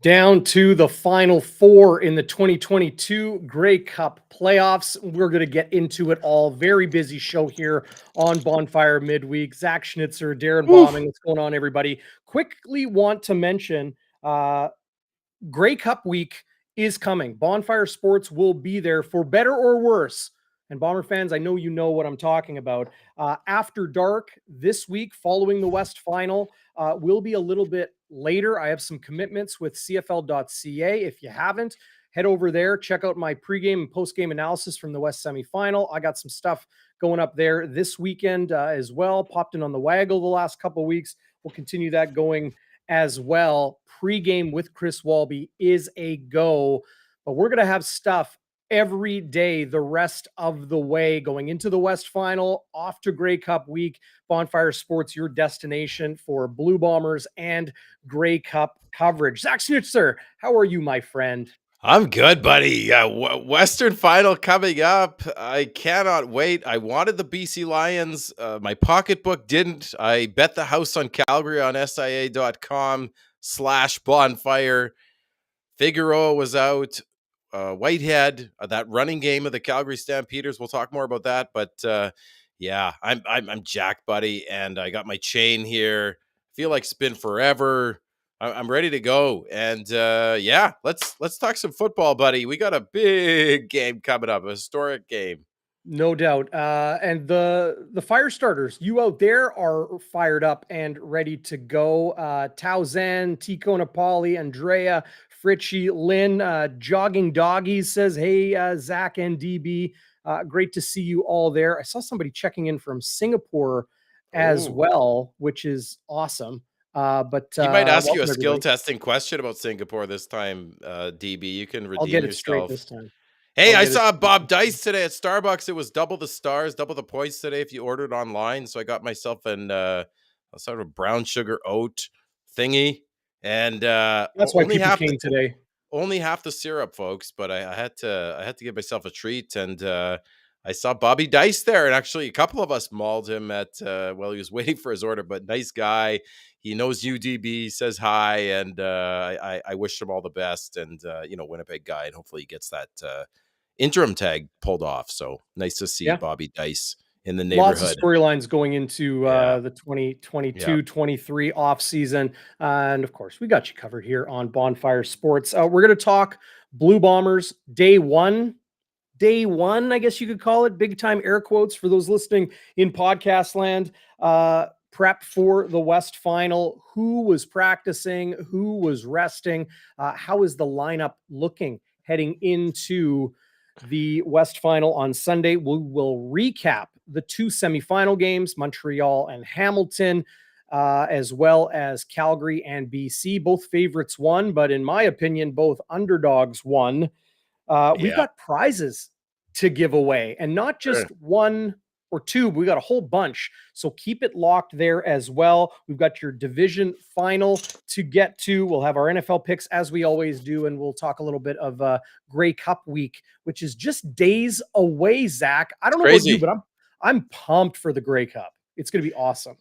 Down to the final four in the 2022 Grey Cup playoffs. We're going to get into it all. Very busy show here on Bonfire Midweek. Zach Schnitzer, Darren Bombing. What's going on, everybody? Quickly want to mention Grey Cup week is coming. Bonfire Sports will be there for better or worse. And Bomber fans, I know you know what I'm talking about. After dark this week, following the West Final, will be a little bit later. I have some commitments with CFL.ca. If you haven't, head over there. Check out my pregame and postgame analysis from the West semifinal. I got some stuff going up there this weekend as well. Popped in on the Waggle the last couple of weeks. We'll continue that going as well. Pregame with Chris Walby is a go, but we're going to have stuff every day the rest of the way, going into the West Final, off to Grey Cup week. Bonfire Sports, your destination for Blue Bombers and Grey Cup coverage. Zach Schnitzer, how are you, my friend? I'm good, buddy. Western Final coming up. I cannot wait. I wanted the BC Lions. My pocketbook didn't. I bet the house on Calgary on SIA.com/bonfire. Figueroa was out. Whitehead, that running game of the Calgary Stampeders. We'll talk more about that. But yeah, I'm jacked, buddy, and I got my chain here. Feel like it's been forever. I'm ready to go, and yeah, let's talk some football, buddy. We got a big game coming up, a historic game. No doubt. And the Firestarters, you out there are fired up and ready to go. Tauzan, Tico Napoli, Andrea, Fritchie, Lynn, Jogging Doggies says, hey, Zach and DB, great to see you all there. I saw somebody checking in from Singapore as well, which is awesome. But he might ask you a skill everybody. testing question about Singapore this time, DB. You can redeem I'll get it yourself. straight this time. Hey, I saw Bob Dice today at Starbucks. It was double the stars, double the points today if you ordered online. So I got myself a sort of brown sugar oat thingy, and that's why people came today. Only half the syrup, folks. But I had to give myself a treat, and I saw Bobby Dice there, and actually a couple of us mauled him at while he was waiting for his order. But nice guy. He knows UDB, says hi, and I wish him all the best. And Winnipeg guy, and hopefully he gets that interim tag pulled off. So nice to see Bobby Dice in the neighborhood. Lots of storylines going into the 2022-23 off season. And of course, we got you covered here on Bonfire Sports. We're going to talk Blue Bombers day one, I guess you could call it, big time air quotes for those listening in podcast land. Prep for the West Final. Who was practicing? Who was resting? How is the lineup looking heading into the West Final on Sunday? We will recap the two semifinal games, Montreal and Hamilton, as well as Calgary and BC. Both favorites won, but in my opinion, both underdogs won. We've got prizes to give away, and not just one or two, but we got a whole bunch. So keep it locked there as well. We've got your division final to get to. We'll have our NFL picks as we always do, and we'll talk a little bit of Grey Cup week, which is just days away, Zach. I don't know about you, but I'm pumped for the Grey Cup. It's going to be awesome.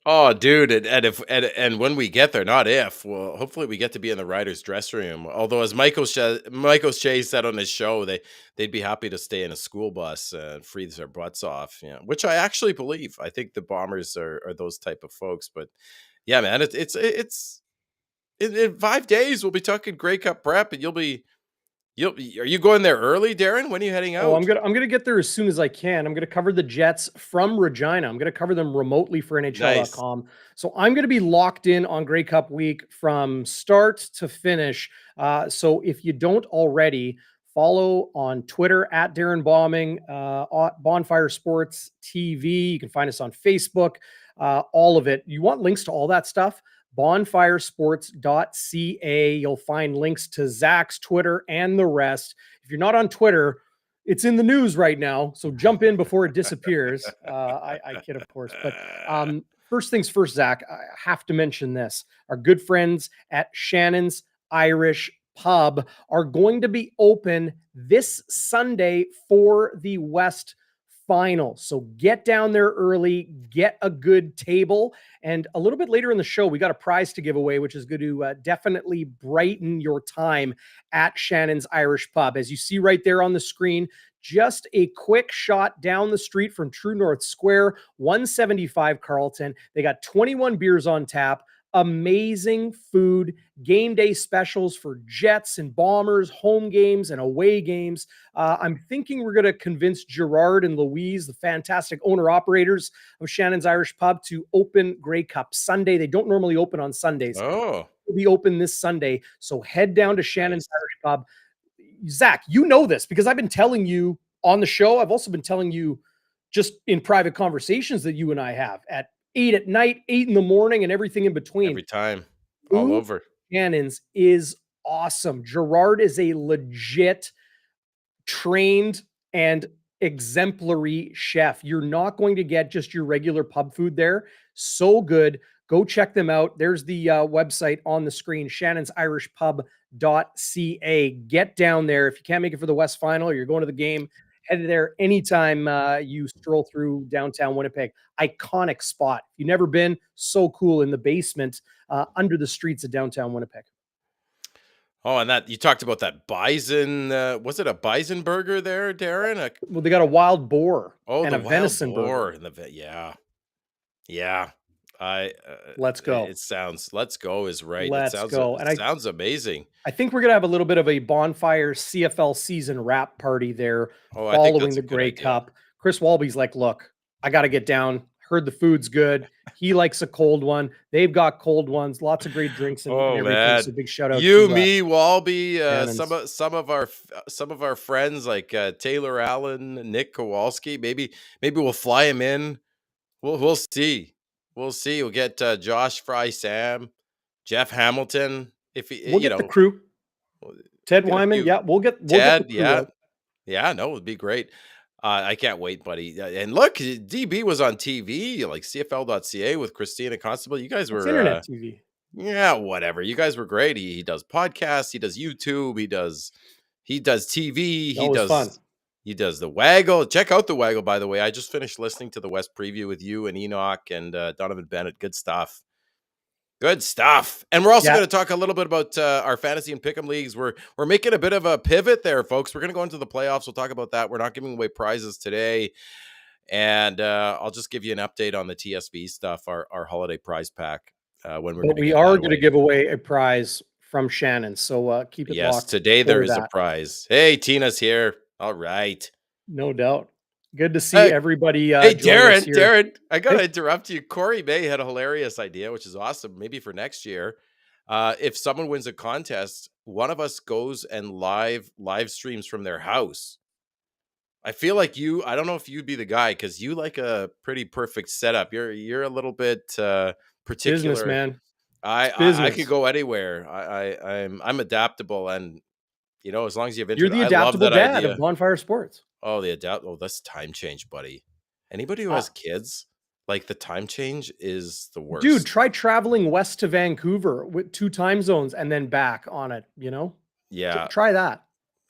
Oh, dude, and when we get there, not if, well, hopefully we get to be in the riders' dressing room. Although, as Michael Shea said on his show, they'd be happy to stay in a school bus and freeze their butts off. Which I actually believe. I think the Bombers are those type of folks. But yeah, man, it's in 5 days we'll be talking Grey Cup prep, and are you going there early, Darren? When are you heading out? Oh, I'm gonna get there as soon as I can. I'm gonna cover the Jets from Regina. I'm gonna cover them remotely for NHL.com. Nice. So I'm gonna be locked in on Grey Cup week from start to finish. So if you don't already, follow on Twitter at Darren Bombing, Bonfire Sports TV. You can find us on Facebook. All of it. You want links to all that stuff? bonfiresports.ca. You'll find links to Zach's Twitter and the rest. If you're not on Twitter, it's in the news right now, so jump in before it disappears. I kid, of course. But first things first, Zach, I have to mention this. Our good friends at Shannon's Irish Pub are going to be open this Sunday for the West final. So get down there early, get a good table. And a little bit later in the show, we got a prize to give away, which is going to definitely brighten your time at Shannon's Irish Pub. As you see right there on the screen, just a quick shot down the street from True North Square, 175 Carlton. They got 21 beers on tap, amazing food, game day specials for Jets and Bombers, home games and away games. I'm thinking we're going to convince Gerard and Louise, the fantastic owner-operators of Shannon's Irish Pub, to open Grey Cup Sunday. They don't normally open on Sundays. Oh. They'll be open this Sunday. So head down to Shannon's Irish Pub. Zach, you know this because I've been telling you on the show. I've also been telling you just in private conversations that you and I have at 8 at night, 8 in the morning, and everything in between. Every time. All over. Shannon's is awesome. Gerard is a legit trained and exemplary chef. You're not going to get just your regular pub food there. So good. Go check them out. There's the website on the screen, ShannonsIrishPub.ca. Get down there. If you can't make it for the West Final or you're going to the game, head there anytime you stroll through downtown Winnipeg. Iconic spot. If you've never been, so cool in the basement under the streets of downtown Winnipeg. Oh, and that you talked about that bison. Was it a bison burger there, Darren? Well, they got a wild boar and the a venison burger. And yeah. Let's go. It sounds. Let's go is right. Let's go. It sounds amazing. I think we're gonna have a little bit of a bonfire CFL season wrap party there I think following that's the a good Grey idea. Cup. Chris Walby's like, look, I got to get down. Heard the food's good. He likes a cold one. They've got cold ones, lots of great drinks and everything. Man. So big shout out you, to me, Walby, Shannon's. some of our friends like Taylor Allen, Nick Kowalski. Maybe we'll fly him in. We'll see. We'll see. We'll get Josh Fry, Sam, Jeff Hamilton. If he, We'll get the crew. Ted Wyman. Yeah, we'll get the crew out. Yeah, no, it would be great. I can't wait, buddy. And look, DB was on TV, like CFL.ca with Christina Constable. You guys were internet TV. Yeah, whatever. You guys were great. He does podcasts. He does YouTube. He does TV. He does the Waggle. Check out the Waggle, by the way. I just finished listening to the West preview with you and Enoch and Donovan Bennett. Good stuff. Good stuff. And we're also going to talk a little bit about our fantasy and pick'em leagues. We're making a bit of a pivot there, folks. We're going to go into the playoffs. We'll talk about that. We're not giving away prizes today. And I'll just give you an update on the TSV stuff, our holiday prize pack. We are going to give away a prize from Shannon. So keep it locked. Yes, today there is a prize. Hey, Tina's here. All right. No doubt. Good to see everybody. Hey, Darren, I got to interrupt you. Corey May had a hilarious idea, which is awesome. Maybe for next year, if someone wins a contest, one of us goes and live streams from their house. I feel like I don't know if you'd be the guy because you like a pretty perfect setup. You're a little bit particular. Business, man. I could go anywhere. I'm adaptable, and as long as you have interest. You're the adaptable dad of Bonfire Sports. Oh, that's time change, buddy. Anybody who has kids, like the time change is the worst. Dude, try traveling west to Vancouver with 2 time zones and then back on it, Yeah. Try that.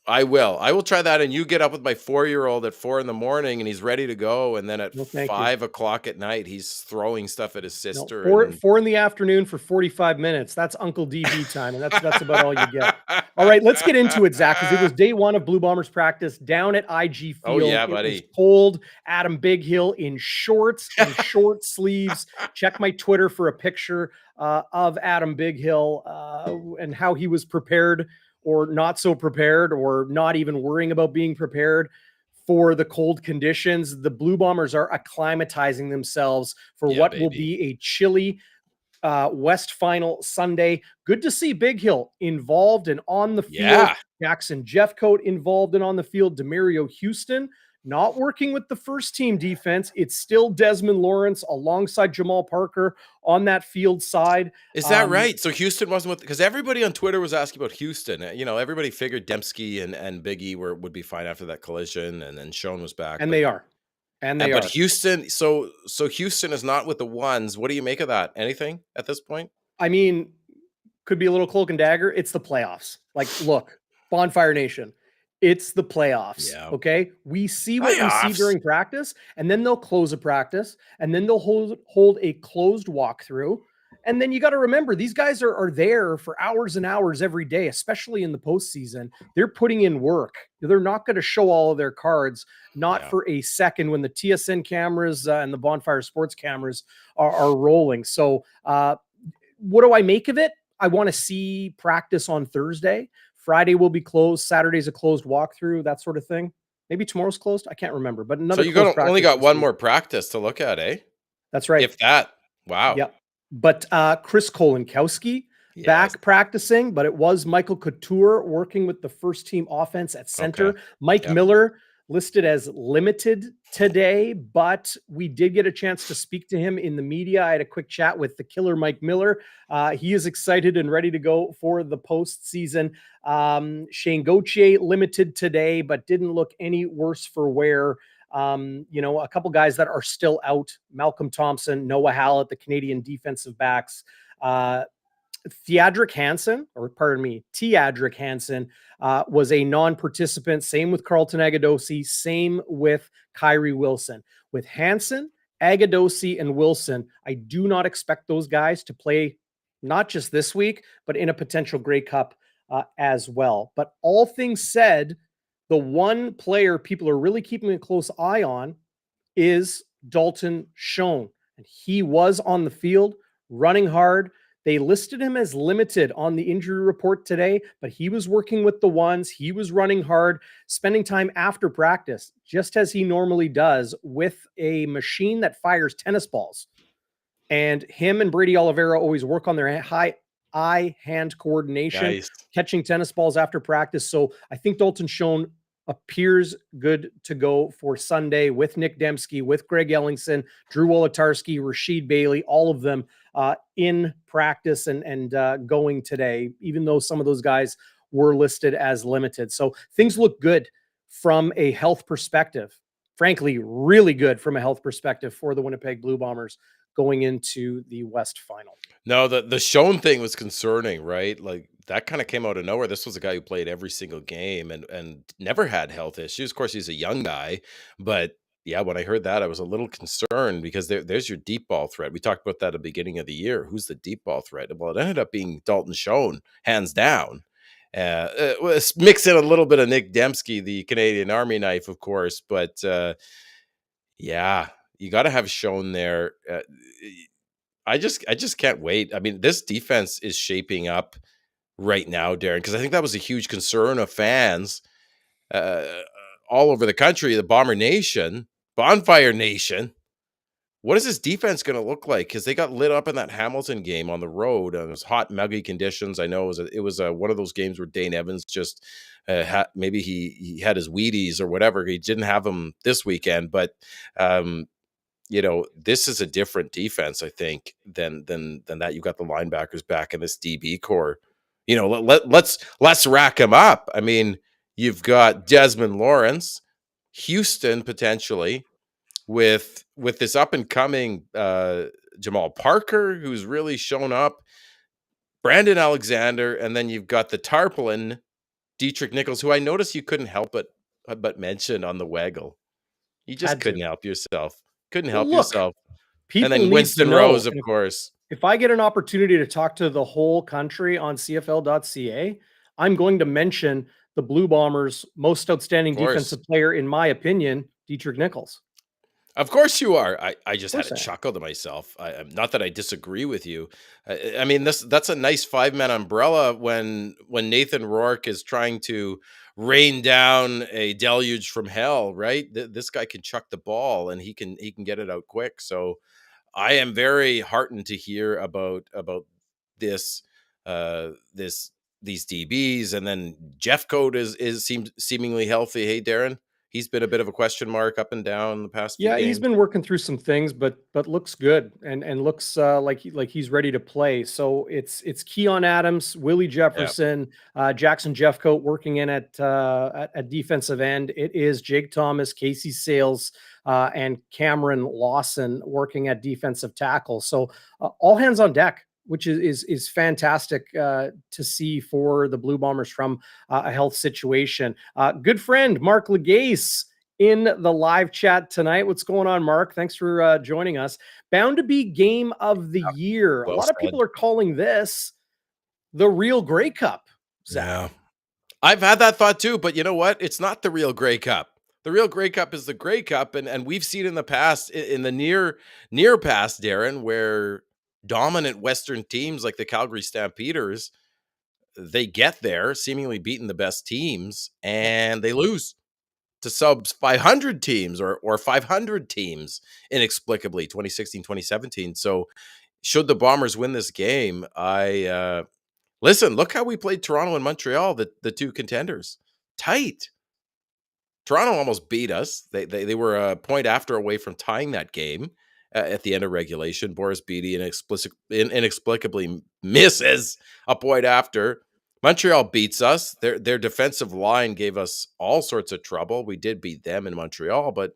I will try that. And you get up with my 4-year-old at 4 a.m. and he's ready to go. And then at 5 o'clock at night, he's throwing stuff at his sister. 4 in the afternoon for 45 minutes. That's Uncle DB time. And that's about all you get. All right, let's get into it, Zach, because it was day 1 of Blue Bombers practice down at IG Field. Oh, yeah, buddy. It was cold. Adam Bighill in shorts and short sleeves. Check my Twitter for a picture of Adam Bighill and how he was prepared or not so prepared or not even worrying about being prepared for the cold conditions. The Blue Bombers are acclimatizing themselves for what will be a chilly West Final Sunday. Good to see Bighill involved and on the field. Yeah. Jackson Jeffcoat involved and on the field. Demario Houston not working with the first team defense. It's still Desmond Lawrence alongside Jamal Parker on that field side. Is that right? So Houston wasn't with, because everybody on Twitter was asking about Houston. Everybody figured Dembski and Big E would be fine after that collision, and then Schoen was back. And they are. But Houston, so Houston is not with the ones. What do you make of that? Anything at this point? I mean, could be a little cloak and dagger. It's the playoffs. Like, look, Bonfire Nation. It's the playoffs. Yeah. Okay. We see what we see Playoffs. during practice, and then they'll close a practice, and then they'll hold a closed walkthrough. And then you got to remember, these guys are there for hours and hours every day, especially in the postseason. They're putting in work. They're not going to show all of their cards, not for a second, when the TSN cameras and the Bonfire Sports cameras are rolling. So, what do I make of it? I want to see practice on Thursday. Friday will be closed. Saturday's a closed walkthrough, that sort of thing. Maybe tomorrow's closed. I can't remember, but So another you closed only practice got this one week. more practice to look at, eh? That's right. If that. Wow. Yep. But Chris Kolinkowski back practicing, but it was Michael Couture working with the first team offense at center. Okay. Mike Miller listed as limited today, but we did get a chance to speak to him in the media. I had a quick chat with the killer Mike Miller. He is excited and ready to go for the postseason. Shane Gauthier limited today, but didn't look any worse for wear. A couple guys that are still out: Malcolm Thompson, Noah Hallett, the Canadian defensive backs. Teadric Hansen was a non-participant. Same with Carlton Agadosi. Same with Kyrie Wilson. With Hansen, Agadosi, and Wilson, I do not expect those guys to play not just this week, but in a potential Grey Cup as well. But all things said, the one player people are really keeping a close eye on is Dalton Schoen. And he was on the field running hard. They listed him as limited on the injury report today, but he was working with the ones. He was running hard, spending time after practice, just as he normally does, with a machine that fires tennis balls. And him and Brady Oliveira always work on their high eye-hand coordination, catching tennis balls after practice. So I think Dalton Schoen appears good to go for Sunday with Nick Dembski, with Greg Ellingson, Drew Wolotarski, Rashid Bailey, all of them in practice and going today, even though some of those guys were listed as limited. So things look good from a health perspective. Frankly, really good from a health perspective for the Winnipeg Blue Bombers going into the West Final. No, the Schoen thing was concerning, right? Like, that kind of came out of nowhere. This was a guy who played every single game and never had health issues. Of course, he's a young guy, but yeah, when I heard that, I was a little concerned, because there's your deep ball threat. We talked about that at the beginning of the year. Who's the deep ball threat? Well, it ended up being Dalton Schoen, hands down. Mix in a little bit of Nick Dembski, the Canadian Army knife, of course, but yeah, you got to have Schoen there. I just can't wait. I mean, this defense is shaping up right now, Darren, because I think that was a huge concern of fans all over the country, the Bomber Nation, Bonfire Nation. What is this defense going to look like? Because they got lit up in that Hamilton game on the road, and it was hot, muggy conditions. I know it was one of those games where Dane Evans just maybe he had his Wheaties or whatever. He didn't have them this weekend, but this is a different defense, I think, than that. You've got the linebackers back in this DB core. Let's rack them up. I mean, you've got Desmond Lawrence, Houston potentially, with this up and coming Jamal Parker, who's really shown up, Brandon Alexander, and then you've got the Tarpaulin Dietrich Nichols, who I noticed you couldn't help but mention on the Waggle. You just couldn't help yourself. Couldn't help yourself. And then Winston Rose, of course. If I get an opportunity to talk to the whole country on CFL.ca, I'm going to mention the Blue Bombers' most outstanding defensive player, in my opinion, Dietrich Nichols. Of course you are. I just had a chuckle to myself. Not that I disagree with you. I mean, that's a nice 5-man umbrella when Nathan Rourke is trying to rain down a deluge from hell, right? This guy can chuck the ball, and he can get it out quick. So I am very heartened to hear about this these DBs, and then Jeffcoat seems seemingly healthy. Hey, Darren. He's been a bit of a question mark up and down the past few games. He's been working through some things, but looks good and looks like he's ready to play. So it's Keon Adams, Willie Jefferson, Jackson Jeffcoat working in at defensive end. It is Jake Thomas, Casey Sales, and Cameron Lawson working at defensive tackle. So all hands on deck which is fantastic to see for the Blue Bombers from a health situation. Good friend Mark Legace in the live chat tonight. What's going on, Mark? Thanks for joining us. Bound to be game of the year. Well A lot said. of people are calling this the real Grey Cup, Zach. Yeah. I've had that thought too, but you know what? It's not the real Grey Cup. The real Grey Cup is the Grey Cup, and we've seen in the past, in the near past, Darren, where dominant Western teams like the Calgary Stampeders, they get there seemingly beating the best teams, and they lose to subs 500 teams or 500 teams inexplicably 2016 2017. So should the Bombers win this game, listen, look how we played Toronto and Montreal, the two contenders. Tight. Toronto almost beat us. They were a point after away from tying that game at the end of regulation. Boris Beattie inexplicably misses a point after. Montreal beats us. Their defensive line gave us all sorts of trouble. We did beat them in Montreal, but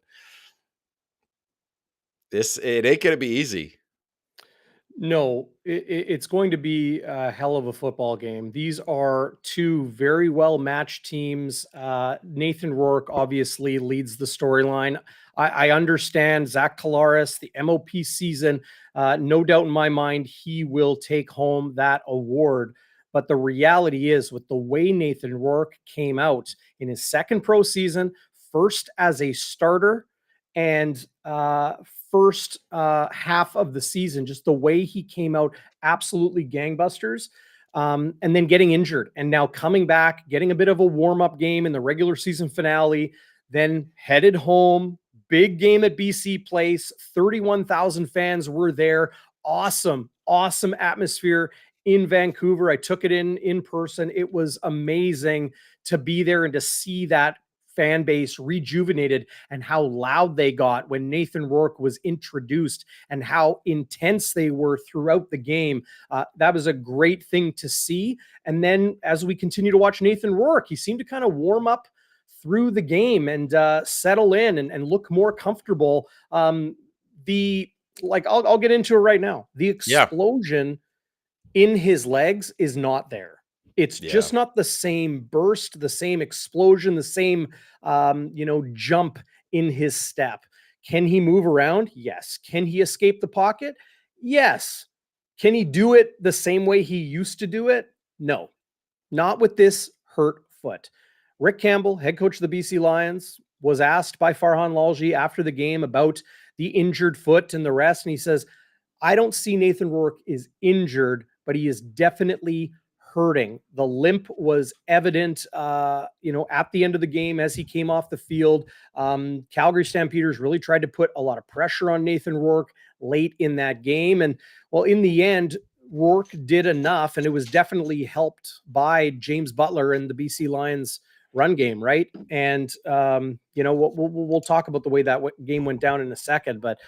it ain't gonna be easy. No, it's going to be a hell of a football game. These are two very well matched teams. Nathan Rourke obviously leads the storyline. I understand Zach Collaros, the MOP season. No doubt in my mind, he will take home that award. But the reality is, with the way Nathan Rourke came out in his second pro season, first as a starter, and first half of the season, just the way he came out, absolutely gangbusters. And then getting injured and now coming back, getting a bit of a warm-up game in the regular season finale, then headed home. Big game at BC Place. 31,000 fans were there. Awesome atmosphere in Vancouver. I took it in person. It was amazing to be there and to see that fan base rejuvenated and how loud they got when Nathan Rourke was introduced and how intense they were throughout the game. That was a great thing to see. And then as we continue to watch Nathan Rourke, he seemed to kind of warm up through the game and settle in and look more comfortable. I'll get into it right now. The explosion in his legs is not there. It's just not the same burst, the same explosion, the same, jump in his step. Can he move around? Yes. Can he escape the pocket? Yes. Can he do it the same way he used to do it? No, not with this hurt foot. Rick Campbell, head coach of the BC Lions, was asked by Farhan Lalji after the game about the injured foot and the rest. And he says, I don't see Nathan Rourke is injured, but he is definitely hurting. The limp was evident, at the end of the game as he came off the field. Calgary Stampeders really tried to put a lot of pressure on Nathan Rourke late in that game. And well, in the end, Rourke did enough, and it was definitely helped by James Butler and the BC Lions run game, right? And, we'll talk about the way that game went down in a second, but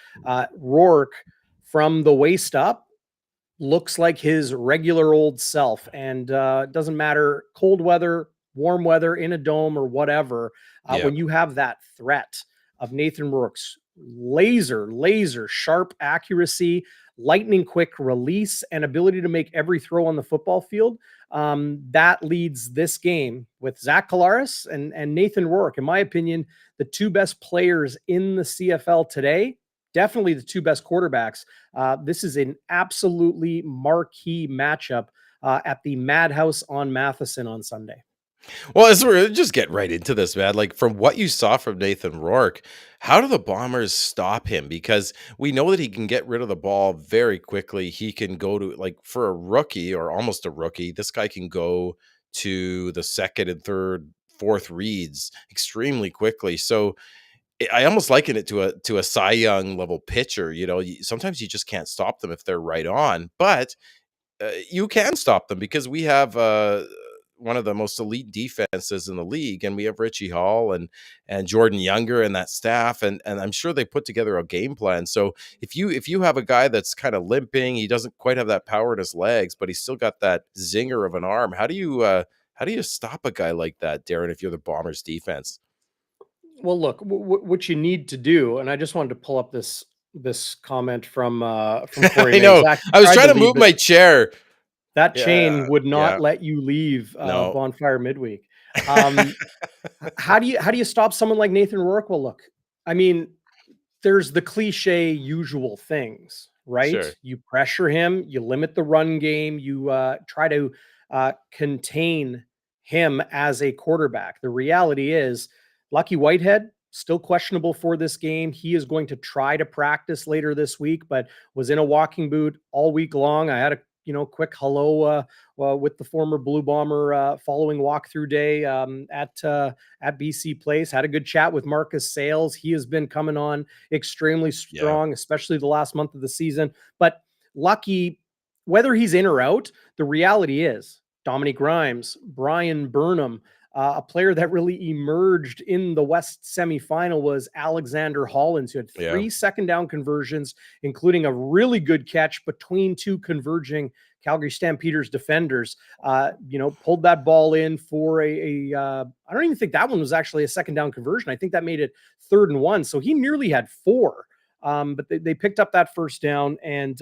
Rourke from the waist up looks like his regular old self, and doesn't matter cold weather, warm weather, in a dome or whatever. When you have that threat of Nathan Rourke's laser sharp accuracy, lightning quick release, and ability to make every throw on the football field, that leads this game with Zach Collaros and Nathan Rourke, in my opinion, the two best players in the CFL today. Definitely the two best quarterbacks. This is an absolutely marquee matchup at the Madhouse on Matheson on Sunday. Well, as we're just get right into this, man, like from what you saw from Nathan Rourke, how do the Bombers stop him? Because we know that he can get rid of the ball very quickly. He can go to, like, for a rookie or almost a rookie, this guy can go to the second and third, fourth reads extremely quickly. So I almost liken it to a Cy Young level pitcher. Sometimes you just can't stop them if they're right on, but you can stop them because we have one of the most elite defenses in the league, and we have Richie Hall and Jordan Younger and that staff, and I'm sure they put together a game plan. So if you have a guy that's kind of limping, he doesn't quite have that power in his legs, but he's still got that zinger of an arm. How do you stop a guy like that, Darren, if you're the Bombers defense? Well, look, what you need to do, and I just wanted to pull up this this comment from Corey I May. know. Zach, you I was tried trying to to leave, move but my chair. that Yeah, chain would not yeah. let you leave No. Bonfire Midweek. Um, how do you stop someone like Nathan Rourke? Well, look, I mean, there's the cliche usual things, right? Sure. You pressure him, you limit the run game, you try to contain him as a quarterback. The reality is, Lucky Whitehead still questionable for this game. He is going to try to practice later this week, but was in a walking boot all week long. I had a quick hello with the former Blue Bomber following walkthrough day at BC Place. Had a good chat with Marcus Sales. He has been coming on extremely Yeah. strong, especially the last month of the season. But Lucky, whether he's in or out, the reality is Dominique Grimes, Brian Burnham, a player that really emerged in the West semifinal was Alexander Hollins, who had Yeah. 3 second down conversions, including a really good catch between two converging Calgary Stampeders defenders. Pulled that ball in for I don't even think that one was actually a second down conversion. I think that made it 3rd and 1. So he nearly had 4. But they picked up that first down, and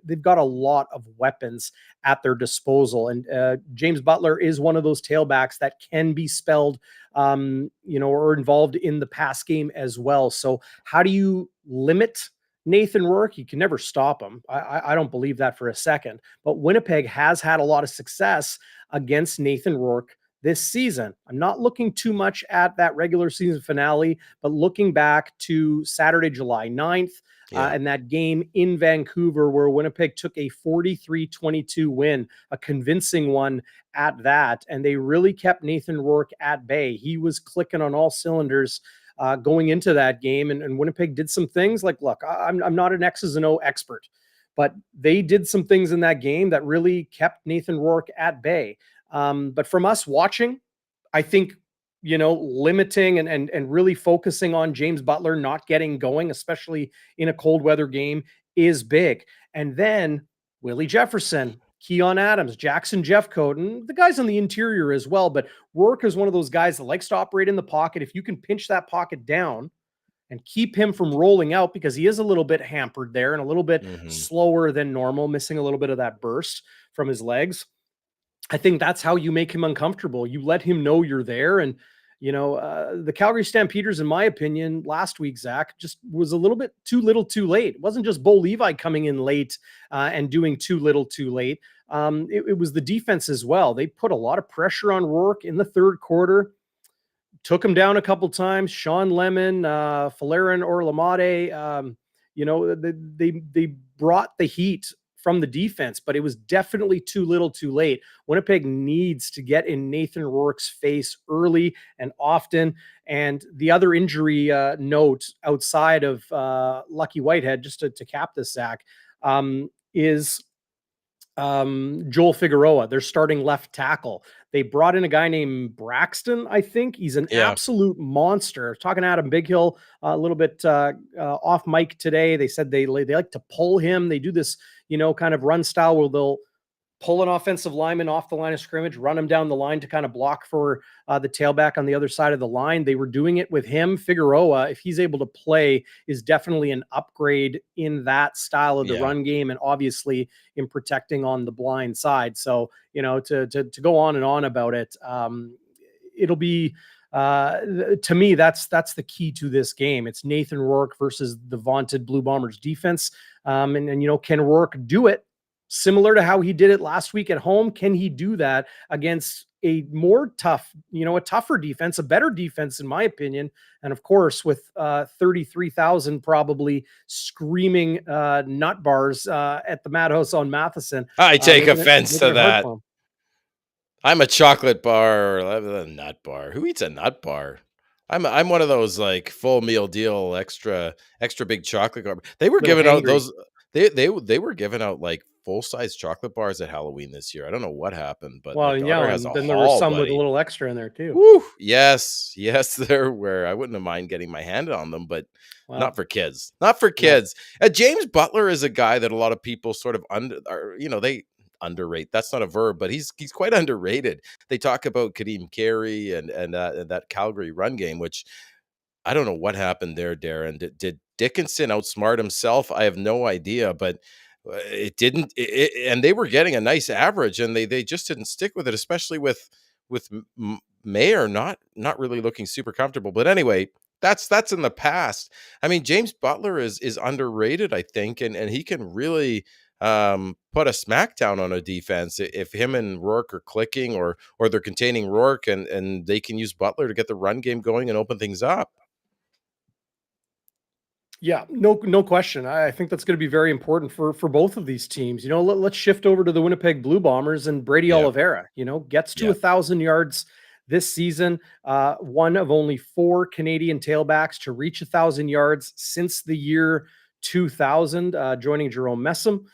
they've got a lot of weapons at their disposal. And James Butler is one of those tailbacks that can be spelled, or involved in the pass game as well. So how do you limit Nathan Rourke? You can never stop him. I don't believe that for a second. But Winnipeg has had a lot of success against Nathan Rourke this season. I'm not looking too much at that regular season finale, but looking back to Saturday, July 9th, and that game in Vancouver where Winnipeg took a 43-22 win, a convincing one at that. And they really kept Nathan Rourke at bay. He was clicking on all cylinders going into that game. And Winnipeg did some things like, look, I'm not an X's and O expert, but they did some things in that game that really kept Nathan Rourke at bay. But from us watching, I think, limiting and really focusing on James Butler not getting going, especially in a cold weather game, is big. And then Willie Jefferson, Keon Adams, Jackson Jeffcoat, and the guys on the interior as well. But Rourke is one of those guys that likes to operate in the pocket. If you can pinch that pocket down and keep him from rolling out, because he is a little bit hampered there and a little bit Mm-hmm. slower than normal, missing a little bit of that burst from his legs. I think that's how you make him uncomfortable. You let him know you're there. And, the Calgary Stampeders, in my opinion, last week, Zach, just was a little bit too little too late. It wasn't just Bo Levi coming in late and doing too little too late. It was the defense as well. They put a lot of pressure on Rourke in the 3rd quarter, took him down a couple times. Sean Lemon, Falarin or Lamade, they brought the heat from the defense, but it was definitely too little too late. Winnipeg needs to get in Nathan Rourke's face early and often. And the other injury note outside of Lucky Whitehead, just to cap this, Zach, is Joel Figueroa, their starting left tackle. They brought in a guy named Braxton, I think. He's an Yeah. absolute monster. Talking to Adam Bighill a little bit off mic today. They said they like to pull him. They do this, kind of run style where they'll pull an offensive lineman off the line of scrimmage, run him down the line to kind of block for the tailback on the other side of the line. They were doing it with him. Figueroa, if he's able to play, is definitely an upgrade in that style of the run game, and obviously in protecting on the blind side. So, to go on and on about it, it'll be to me, that's the key to this game. It's Nathan Rourke versus the vaunted Blue Bombers defense. And can Rourke do it similar to how he did it last week at home? Can he do that against a more tough, a tougher defense, a better defense, in my opinion? And of course, with 33,000 probably screaming nut bars at the Madhouse on Matheson. I take making offense to it hard that. for him. I'm a chocolate bar or a nut bar. Who eats a nut bar? I'm one of those like full meal deal extra big chocolate bar. They were Little giving out hangry. those they were giving out like full-size chocolate bars at Halloween this year. I don't know what happened, but my Well, yeah, daughter has a and then there was haul, some with a buddy. little extra in there too. Woo! Yes, yes, there were. I wouldn't have mind getting my hand on them, but not Well, for kids. Not for no. kids. James Butler is a guy that a lot of people sort of they underrate. That's not a verb, but he's quite underrated. They talk about Kadeem Carey and that Calgary run game, which I don't know what happened there, Darren. Did Dickinson outsmart himself? I have no idea, but it didn't. And they were getting a nice average, and they just didn't stick with it, especially with Mayer not really looking super comfortable. But anyway, that's in the past. I mean, James Butler is underrated, I think, and he can really put a smackdown on a defense if him and Rourke are clicking, or they're containing Rourke, and they can use Butler to get the run game going and open things up. Yeah, no question. I think that's going to be very important for both of these teams. Let's shift over to the Winnipeg Blue Bombers and Brady Yeah, Oliveira. Gets to yeah. 1,000 yards this season. One of only 4 Canadian tailbacks to reach 1,000 yards since the year 2000, joining Jerome Messam,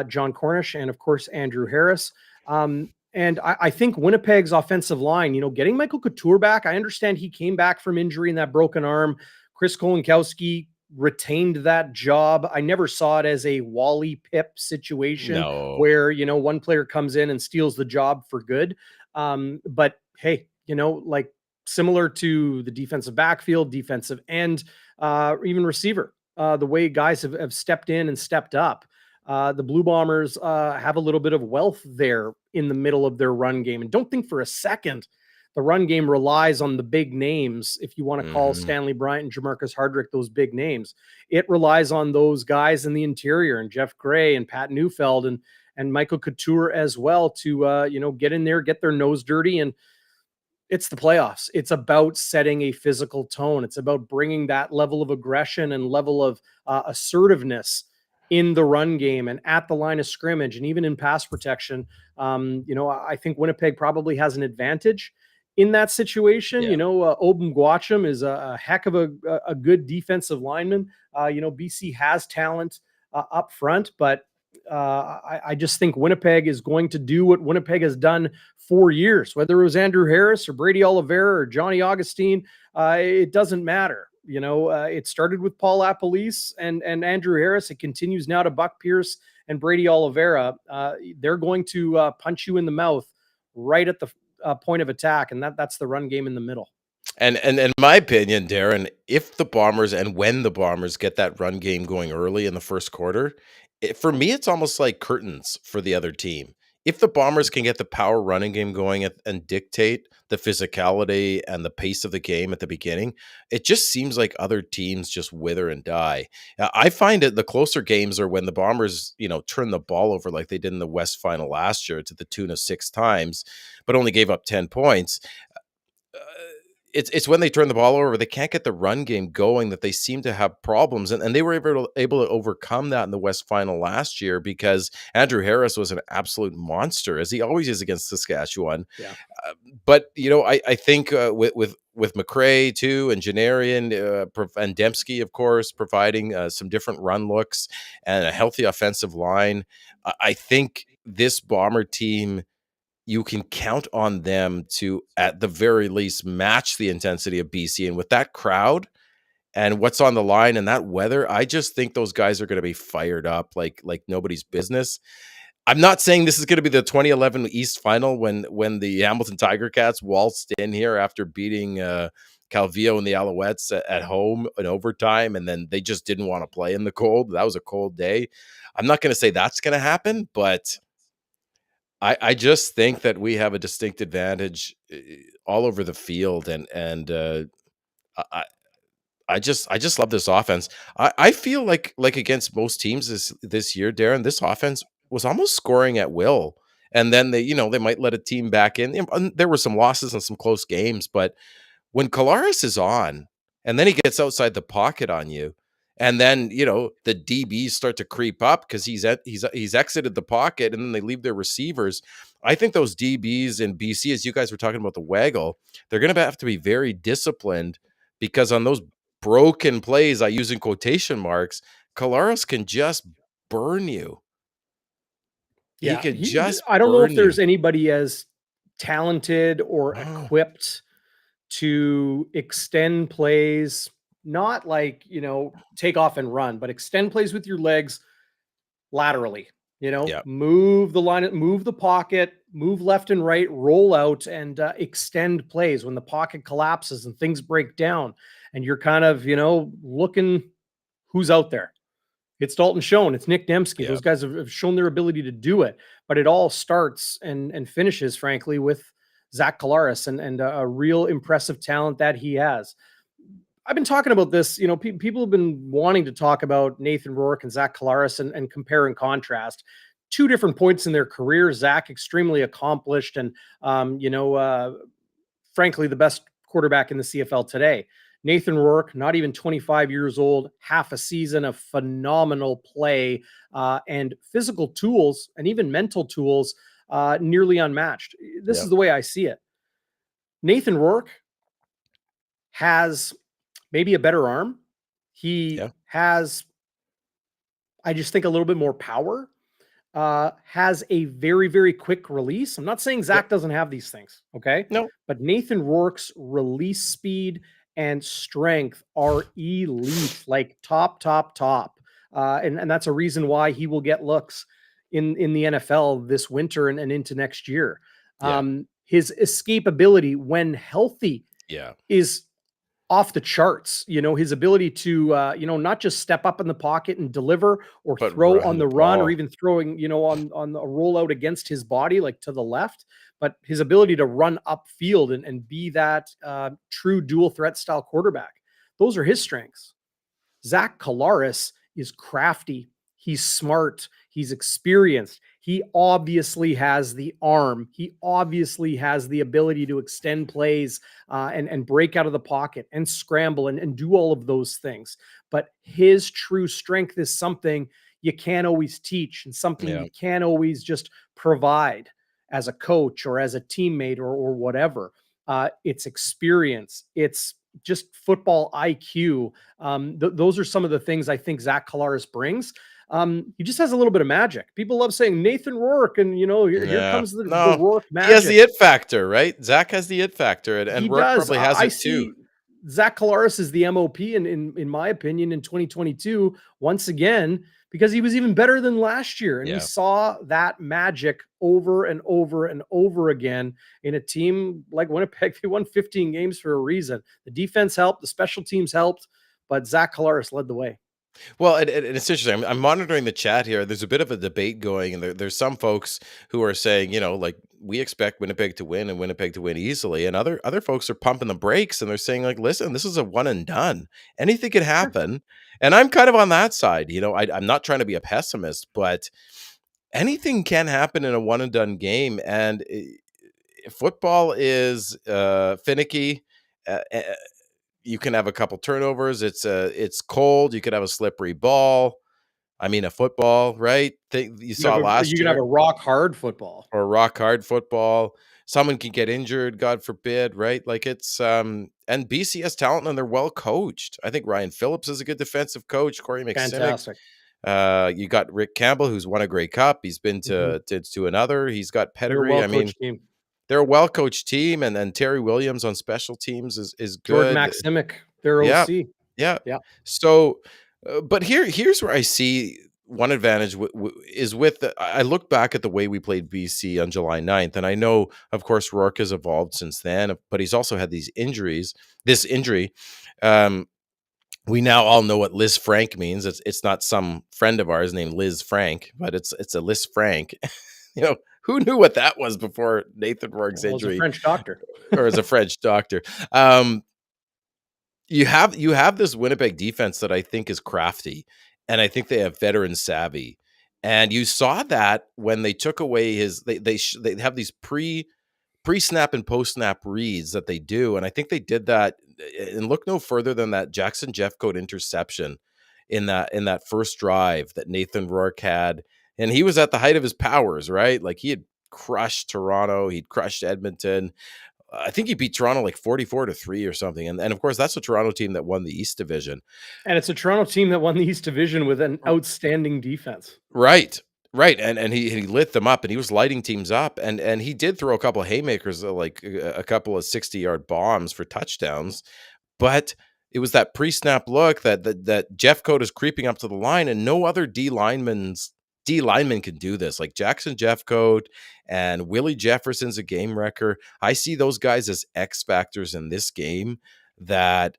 John Cornish, and of course Andrew Harris. And I think Winnipeg's offensive line, getting Michael Couture back. I understand he came back from injury in that broken arm. Chris Kolinkowski retained that job. I never saw it as a Wally Pip situation No. where, one player comes in and steals the job for good. But hey, like similar to the defensive backfield, defensive end, even receiver, the way guys have stepped in and stepped up. The Blue Bombers have a little bit of wealth there in the middle of their run game. And don't think for a second the run game relies on the big names. If you want to call Stanley Bryant and Jamarcus Hardrick those big names, it relies on those guys in the interior, and Jeff Gray and Pat Neufeld and Michael Couture as well to get in there, get their nose dirty. And it's the playoffs. It's about setting a physical tone. It's about bringing that level of aggression and level of assertiveness in the run game and at the line of scrimmage and even in pass protection. I think Winnipeg probably has an advantage in that situation. Yeah. Obum Gwacham is a heck of a good defensive lineman. BC has talent up front, but I just think Winnipeg is going to do what Winnipeg has done for years, whether it was Andrew Harris or Brady Oliveira or Johnny Augustine. It doesn't matter. It started with Paul Lapalisse and Andrew Harris. It continues now to Buck Pierce and Brady Oliveira. They're going to punch you in the mouth right at the point of attack, and that's the run game in the middle. And in my opinion, Darren, if the Bombers and when the Bombers get that run game going early in the first quarter, for me, it's almost like curtains for the other team. If the Bombers can get the power running game going and dictate the physicality and the pace of the game at the beginning, it just seems like other teams just wither and die. I find it the closer games are when the Bombers, turn the ball over like they did in the West Final last year to the tune of 6 times, but only gave up 10 points. It's when they turn the ball over, they can't get the run game going that they seem to have problems. And they were able to overcome that in the West Final last year because Andrew Harris was an absolute monster, as he always is against Saskatchewan. Yeah. But, I think with McRae too, and Janarian and Dembski, of course, providing some different run looks and a healthy offensive line, I think this Bomber team, you can count on them to, at the very least, match the intensity of BC. And with that crowd and what's on the line and that weather, I just think those guys are going to be fired up like nobody's business. I'm not saying this is going to be the 2011 East Final when the Hamilton Tiger Cats waltzed in here after beating Calvillo and the Alouettes at home in overtime, and then they just didn't want to play in the cold. That was a cold day. I'm not going to say that's going to happen, but I just think that we have a distinct advantage all over the field, and I just love this offense. I feel like against most teams this year, Darren, this offense was almost scoring at will, and then they might let a team back in. And there were some losses and some close games, but when Collaros is on, and then he gets outside the pocket on you, and then the DBs start to creep up because he's exited the pocket, and then they leave their receivers. I think those DBs in BC, as you guys were talking about the waggle, they're going to have to be very disciplined because on those broken plays, I use in quotation marks, Collaros can just burn you. Yeah, He can just I don't know if burn there's you. anybody as talented or equipped to extend plays, not like, take off and run, but extend plays with your legs laterally, Yeah. move the line, move the pocket, move left and right, roll out, and extend plays when the pocket collapses and things break down. and you're kind of, looking who's out there. It's Dalton Schoen, it's Nick Dembski. Yeah. Those guys have shown their ability to do it, but it all starts and finishes, frankly, with Zach Collaros and a real impressive talent that he has. I've been talking about this. People have been wanting to talk about Nathan Rourke and Zach Collaros and compare and contrast. Two different points in their career. Zach, extremely accomplished and, frankly, the best quarterback in the CFL today. Nathan Rourke, not even 25 years old, half a season of phenomenal play and physical tools and even mental tools, nearly unmatched. This is the way I see it. Nathan Rourke has maybe a better arm. He has, I just think, a little bit more power. Has a very, very quick release. I'm not saying Zach doesn't have these things, okay? No. But Nathan Rourke's release speed and strength are elite, like top. And that's a reason why he will get looks in the NFL this winter and into next year. His escapability when healthy is off the charts. His ability to, not just step up in the pocket and deliver or throw on the run or even throwing, on a rollout against his body, like to the left, but his ability to run upfield and be that true dual threat style quarterback. Those are his strengths. Zach Collaros is crafty. He's smart. He's experienced. He obviously has the arm. He obviously has the ability to extend plays and break out of the pocket and scramble and do all of those things. But his true strength is something you can't always teach and something you can't always just provide as a coach or as a teammate or whatever. It's experience. It's just football IQ. Those are some of the things I think Zach Collaros brings. He just has a little bit of magic. People love saying Nathan Rourke, and here comes the Rourke magic. He has the it factor, right? Zach has the it factor, and Rourke probably has it too. Zach Collaros is the MOP in my opinion in 2022 once again, because he was even better than last year, and we saw that magic over and over and over again in a team like Winnipeg. They won 15 games for a reason. The defense helped, the special teams helped, but Zach Collaros led the way. Well, and it's interesting. I'm monitoring the chat here. There's a bit of a debate going, and there's some folks who are saying, like, we expect Winnipeg to win and Winnipeg to win easily, and other folks are pumping the brakes and they're saying, like, listen, this is a one and done. Anything could happen, and I'm kind of on that side. I'm not trying to be a pessimist, but anything can happen in a one and done game, and football is finicky. You can have a couple turnovers. It's cold. You could have a slippery ball. I mean, a football, right? You saw last year. You can have a rock hard football. Or a rock hard football. Someone can get injured, God forbid, right? Like it's and BC has talent and they're well coached. I think Ryan Phillips is a good defensive coach. Corey McSimmick. Fantastic. You got Rick Campbell, who's won a Grey Cup. He's been to another. He's got pedigree. I mean, team. They're a well-coached team, and then Terry Williams on special teams is good. Jordan Maximic, their OC. Yeah. So, but here's where I see one advantage is with I look back at the way we played BC on July 9th, and I know, of course, Rourke has evolved since then, but he's also had these injuries. This injury, we now all know what Liz Frank means. It's not some friend of ours named Liz Frank, but it's a Liz Frank. Who knew what that was before Nathan Rourke's injury? As a French doctor. Or as a French doctor. You have this Winnipeg defense that I think is crafty, and I think they have veteran savvy. And you saw that when they took away they have these pre-snap and post-snap reads that they do, and I think they did that. And look no further than that Jackson Jeffcoat interception in that first drive that Nathan Rourke had. And he was at the height of his powers, right? Like he had crushed Toronto. He'd crushed Edmonton. I think he beat Toronto like 44-3 or something. And of course, that's a Toronto team that won the East Division. And it's a Toronto team that won the East Division with an outstanding defense. Right. And he lit them up, and he was lighting teams up. And he did throw a couple of haymakers, like a couple of 60-yard bombs for touchdowns. But it was that pre-snap look that Jeffcoat is creeping up to the line, and no other D lineman can do this. Like Jackson Jeffcoat and Willie Jefferson's a game wrecker. I see those guys as X factors in this game that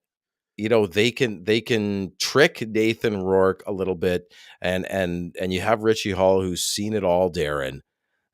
they can trick Nathan Rourke a little bit, and you have Richie Hall, who's seen it all, Darren,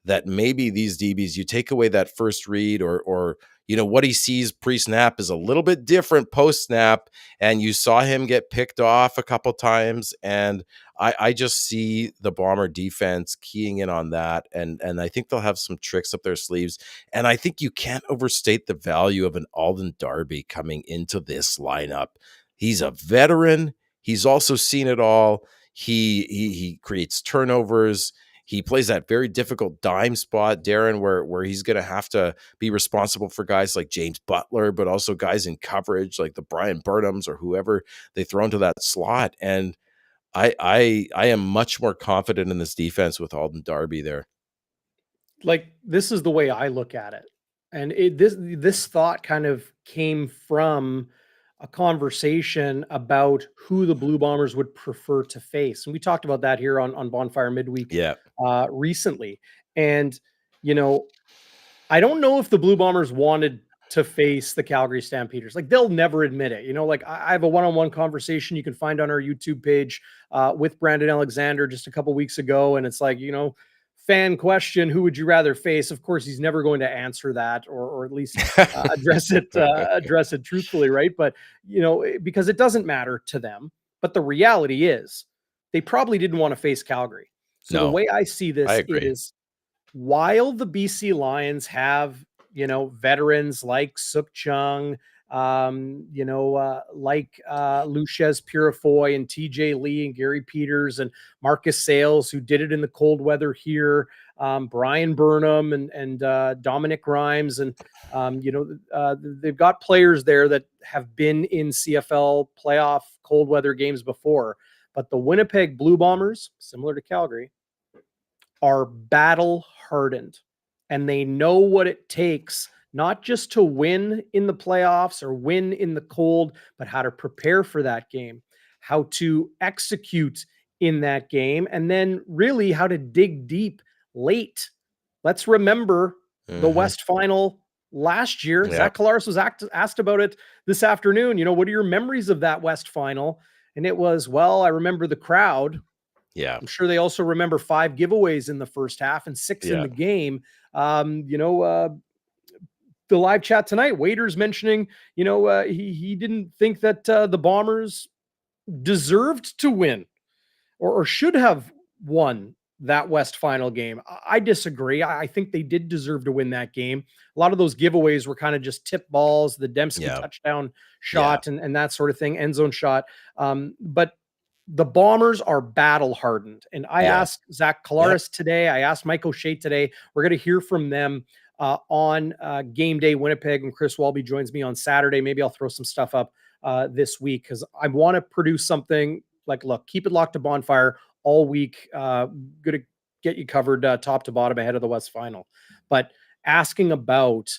that maybe these DBs, you take away that first read, or what he sees pre-snap is a little bit different post-snap, and you saw him get picked off a couple times, and I just see the Bomber defense keying in on that, and I think they'll have some tricks up their sleeves, and I think you can't overstate the value of an Alden Darby coming into this lineup. He's a veteran. He's also seen it all. He creates turnovers. He plays that very difficult dime spot, Darren, where he's going to have to be responsible for guys like James Butler, but also guys in coverage like the Brian Burnhams or whoever they throw into that slot. And I am much more confident in this defense with Alden Darby there. Like, this is the way I look at it. And this thought kind of came from a conversation about who the Blue Bombers would prefer to face. And we talked about that here on Bonfire Midweek recently. And, I don't know if the Blue Bombers wanted to face the Calgary Stampeders. Like, they'll never admit it. Like, I have a one-on-one conversation you can find on our YouTube page with Brandon Alexander just a couple weeks ago. And it's like, fan question, who would you rather face? Of course, he's never going to answer that, or at least address it truthfully, right? But because it doesn't matter to them. But the reality is, they probably didn't want to face Calgary. So the way I see this is, while the BC Lions have veterans like Suk Chung, like Luches Purifoy and TJ Lee and Gary Peters and Marcus Sales, who did it in the cold weather here, Brian Burnham and Dominic Grimes. And, they've got players there that have been in CFL playoff cold weather games before. But the Winnipeg Blue Bombers, similar to Calgary, are battle hardened, and they know what it takes, not just to win in the playoffs or win in the cold, but how to prepare for that game, how to execute in that game, and then really how to dig deep late. Let's remember the West Final last year. Zach Collaros was asked about it this afternoon. What are your memories of that West Final? And it was, well, I remember the crowd. Yeah. I'm sure they also remember 5 giveaways in the first half and 6 in the game. The live chat tonight, Waiters mentioning, he didn't think that the Bombers deserved to win or should have won that West Final game. I disagree. I think they did deserve to win that game. A lot of those giveaways were kind of just tip balls, the Dembski touchdown shot and that sort of thing, end zone shot. But the Bombers are battle hardened. And I asked Zach Collaros today. I asked Mike O'Shea today. We're going to hear from them on game day Winnipeg, and Chris Walby joins me on Saturday. Maybe I'll throw some stuff up this week because I want to produce something like, look, keep it locked to Bonfire all week. Going to get you covered top to bottom ahead of the West Final. But asking about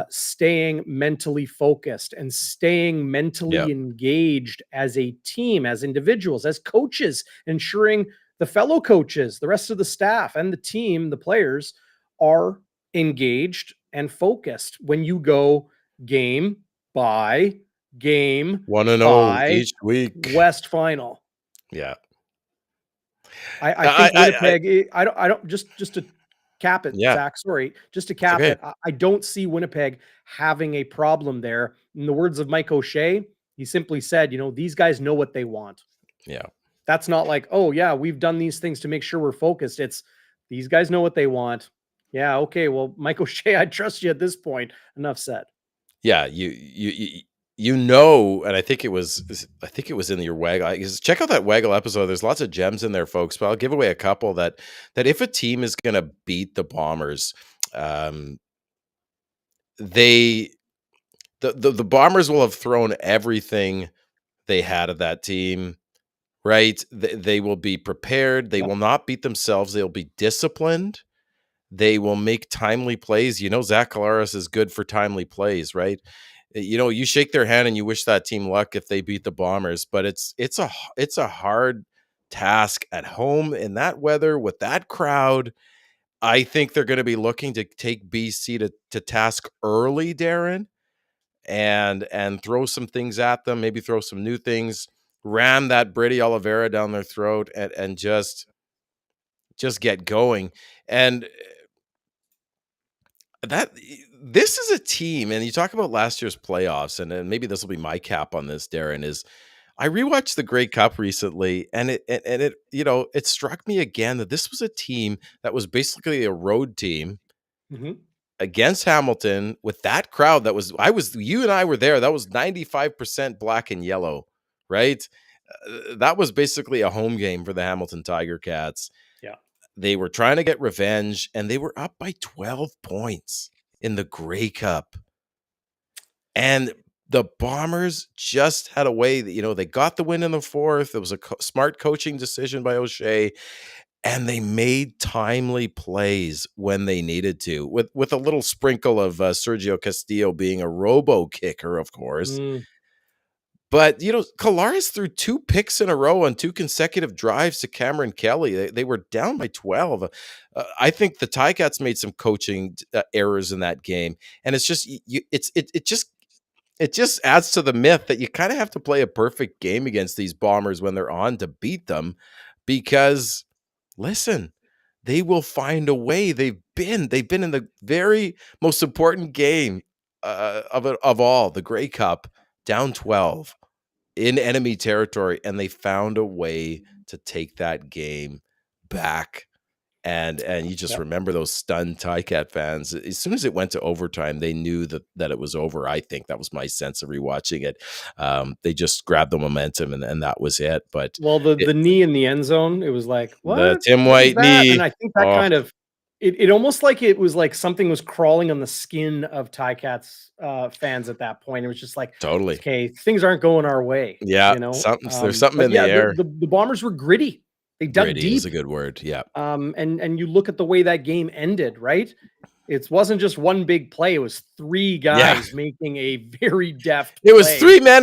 staying mentally focused and staying mentally engaged as a team, as individuals, as coaches, ensuring the fellow coaches, the rest of the staff and the team, the players are engaged and focused when you go game by game, 1-0 each week, West Final. Yeah. I think Winnipeg, I don't just to cap it, Zach, sorry, just to cap it, I don't see Winnipeg having a problem there. In the words of Mike O'Shea, he simply said, these guys know what they want. Yeah. That's not like, oh yeah, we've done these things to make sure we're focused. It's these guys know what they want. Yeah. Okay. Well, Mike O'Shea, I trust you at this point. Enough said. Yeah. And I think it was in your Waggle. Check out that Waggle episode. There's lots of gems in there, folks, but I'll give away a couple that if a team is going to beat the Bombers, the Bombers will have thrown everything they had of that team, right? They will be prepared. They will not beat themselves. They'll be disciplined. They will make timely plays. Zach Collaros is good for timely plays, right? You shake their hand and you wish that team luck if they beat the Bombers, but it's a hard task at home in that weather with that crowd. I think they're going to be looking to take BC to task early, Darren. and throw some things at them, maybe throw some new things, ram that Brady Oliveira down their throat, and just get going. And that this is a team, and you talk about last year's playoffs, and maybe this will be my cap on this, Darren, is I rewatched the Grey Cup recently, and it it struck me again that this was a team that was basically a road team against Hamilton with that crowd you and I were there. That was 95% black and yellow, right? That was basically a home game for the Hamilton Tiger Cats. Yeah. They were trying to get revenge, and they were up by 12 points in the Grey Cup. And the Bombers just had a way that, they got the win in the fourth. It was a smart coaching decision by O'Shea, and they made timely plays when they needed to, with a little sprinkle of Sergio Castillo being a robo kicker, of course. But, Colares threw 2 picks in a row on 2 consecutive drives to Cameron Kelly. They were down by 12. I think the Ticats made some coaching errors in that game. And it's just, it just adds to the myth that you kind of have to play a perfect game against these Bombers when they're on to beat them, because listen, they will find a way. They've been in the very most important game of all, the Grey Cup, down 12 in enemy territory, and they found a way to take that game back. And you just remember those stunned Ticat fans. As soon as it went to overtime, they knew that it was over. I think that was my sense of rewatching it. They just grabbed the momentum, and that was it. But the knee in the end zone, it was like, what? The Tim White knee. And I think that kind of it almost like it was like something was crawling on the skin of Ticats fans at that point. It was just like, totally, okay, things aren't going our way. Yeah, there's something in the air. The Bombers were gritty. They dug Gritty deep. is a good word. Yeah. And you look at the way that game ended, right? It wasn't just one big play. It was 3 guys making a very deft play. It was 3 men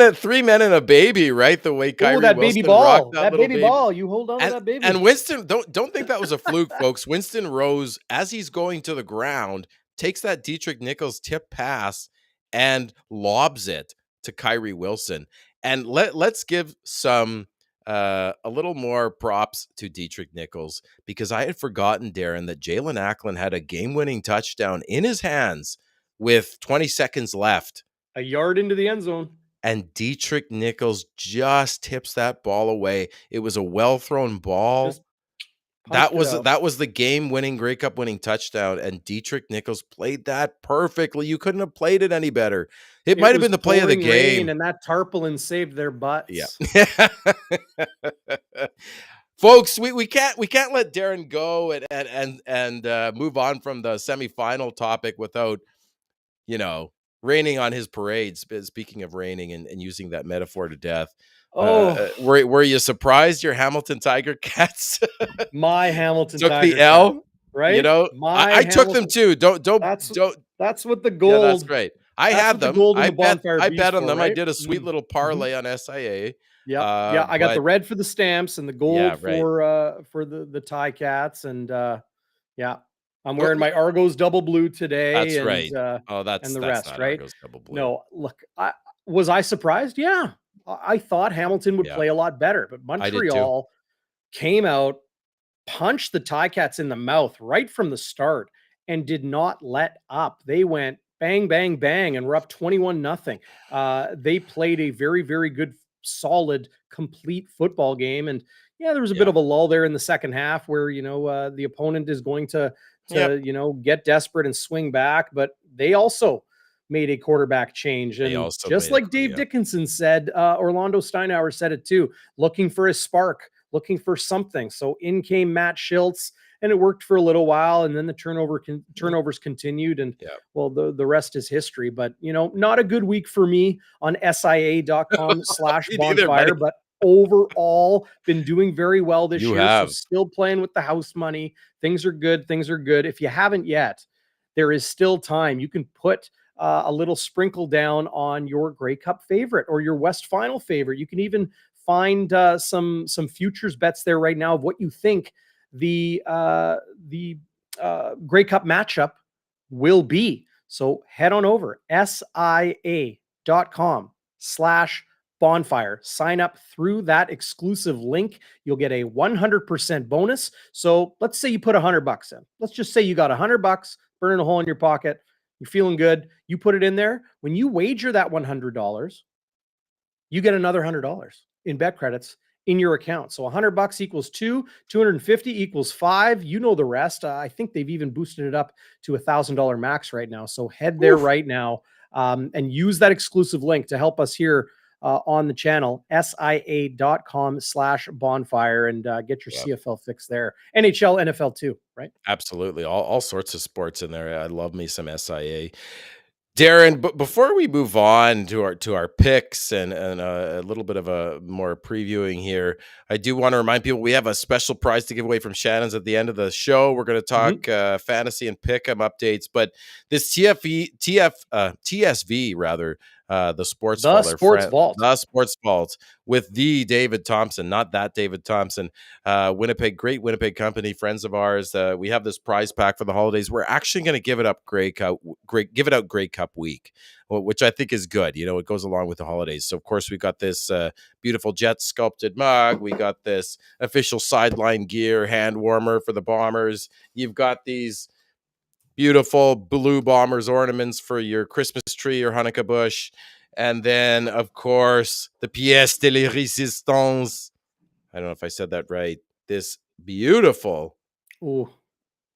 and a baby, right? The way Kyrie that Wilson baby ball, that baby ball. You hold on to that baby. And Winston, don't think that was a fluke, folks. Winston Rose, as he's going to the ground, takes that Dietrich Nichols tip pass and lobs it to Kyrie Wilson. And let's give some a little more props to Dietrich Nichols, because I had forgotten, Darren, that Jalen Acklin had a game-winning touchdown in his hands with 20 seconds left. A yard into the end zone. And Dietrich Nichols just tips that ball away. It was a well-thrown ball. That was the game-winning, Grey Cup-winning touchdown, and Dietrich Nichols played that perfectly. You couldn't have played it any better. It might have been the play of the game. And that tarpaulin saved their butts. Yeah. Folks, we can't let Darren go and move on from the semifinal topic without, raining on his parades. Speaking of raining and using that metaphor to death. Were you surprised your Hamilton Tiger Cats my Hamilton took Tiger the L? Cat, right? I took them too. Don't. That's what the gold. Yeah, that's right. I had them. I bet on them. Right? I did a sweet little parlay on SIA. Yeah. I got the red for the Stamps and the gold for the Ticats, and I'm wearing my Argos double blue today. That's and, right. And the rest, not right? Argos double blue. No, look, was I surprised? Yeah, I thought Hamilton would play a lot better, but Montreal came out, punched the Ticats in the mouth right from the start, and did not let up. They went bang, bang, bang, and we're up 21-0. They played a very, very good, solid, complete football game. And there was a bit of a lull there in the second half where, the opponent is going to get desperate and swing back. But they also made a quarterback change. And just like Dave Dickinson said, Orlando Steinauer said it too, looking for a spark, looking for something. So in came Matt Schiltz, and it worked for a little while, and then the turnovers continued, and the rest is history. But not a good week for me on SIA.com/bonfire, but overall been doing very well this year. So still playing with the house money. Things are good. If you haven't yet, there is still time. You can put a little sprinkle down on your Grey Cup favorite or your West Final favorite. You can even find some futures bets there right now of what you think the Grey Cup matchup will be. So head on over SIA ShannonsIrishPub.com/bonfire. Sign up through that exclusive link. You'll get a 100% bonus. So let's say you put $100 in. Let's just say you got $100, burning a hole in your pocket. You're feeling good. You put it in there. When you wager that $100, you get another $100 in bet credits in your account. So $100 equals 250 equals 5. You know the rest. I think they've even boosted it up to $1,000 max right now. So head there right now and use that exclusive link to help us here on the channel, SIA.com/bonfire, and get your CFL fix there. NHL, NFL too, right? Absolutely. All sorts of sports in there. I love me some SIA. Darren, but before we move on to our picks and a little bit of a more previewing here, I do want to remind people we have a special prize to give away from Shannon's at the end of the show. We're going to talk fantasy and pick'em updates, but this TSV rather, the Sports Vault with the David Thompson, not that David Thompson, great Winnipeg company, friends of ours. We have this prize pack for the holidays. We're actually going to give it out Grey Cup week, which I think is good. You know, it goes along with the holidays. So of course we got this beautiful jet sculpted mug. We got this official sideline gear hand warmer for the Bombers. You've got these beautiful blue Bombers ornaments for your Christmas tree or Hanukkah bush. And then, of course, the pièce de la résistance. I don't know if I said that right. This beautiful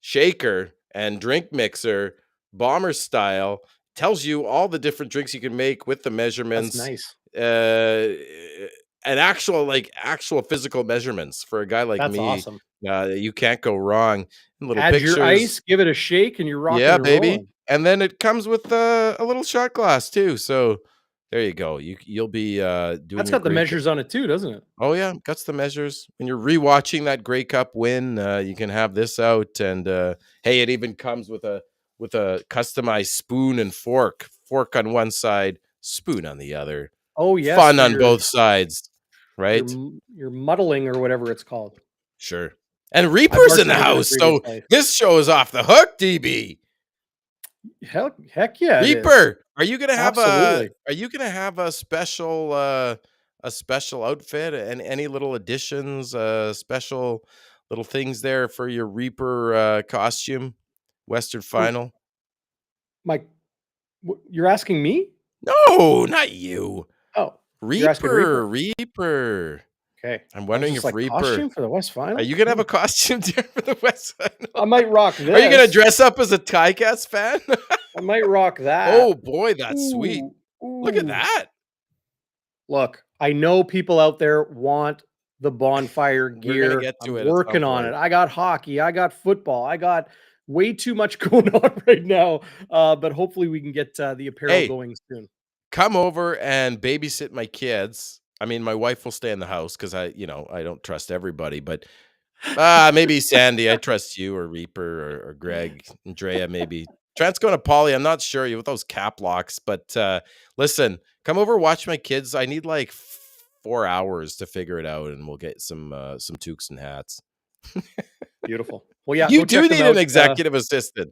shaker and drink mixer, Bomber style, tells you all the different drinks you can make with the measurements. That's nice. And actual physical measurements for a guy like me. Awesome. You can't go wrong. Little Add pictures. your ice, give it a shake, and you're rocking and baby. rolling. And then it comes with a little shot glass too. So there you go. You'll be doing. That's got the measures on it too, doesn't it? Oh yeah, got the measures. When you're rewatching that Grey Cup win, you can have this out. And hey, it even comes with a customized spoon and fork. Fork on one side, spoon on the other. Oh yes, fun on both sides, right? You're muddling or whatever it's called. Sure. And Reaper's in the house, so this show is off the hook, DB. Heck yeah, Reaper, are you gonna have a special outfit and any little additions, special little things there for your Reaper costume, Western Final? Mike, you're asking me? No, not you. Oh, Reaper. Okay. I'm wondering if Reaper costume for the West Final. Are you gonna have a costume there for the West Final? I might rock this. Are you gonna dress up as a Ticats fan? I might rock that. Oh boy, that's sweet. Look at that. Look, I know people out there want the bonfire gear. I'm working on it. I got hockey. I got football. I got way too much going on right now. But hopefully we can get the apparel going soon. Come over and babysit my kids. I mean, my wife will stay in the house because I don't trust everybody, but maybe Sandy, I trust you, or Reaper, or Greg, Andrea, maybe. Trent's going to Polly. I'm not sure you with those cap locks, but listen, come over, watch my kids. I need like 4 hours to figure it out, and we'll get some toques and hats. Beautiful. Well, yeah, you do need an executive assistant.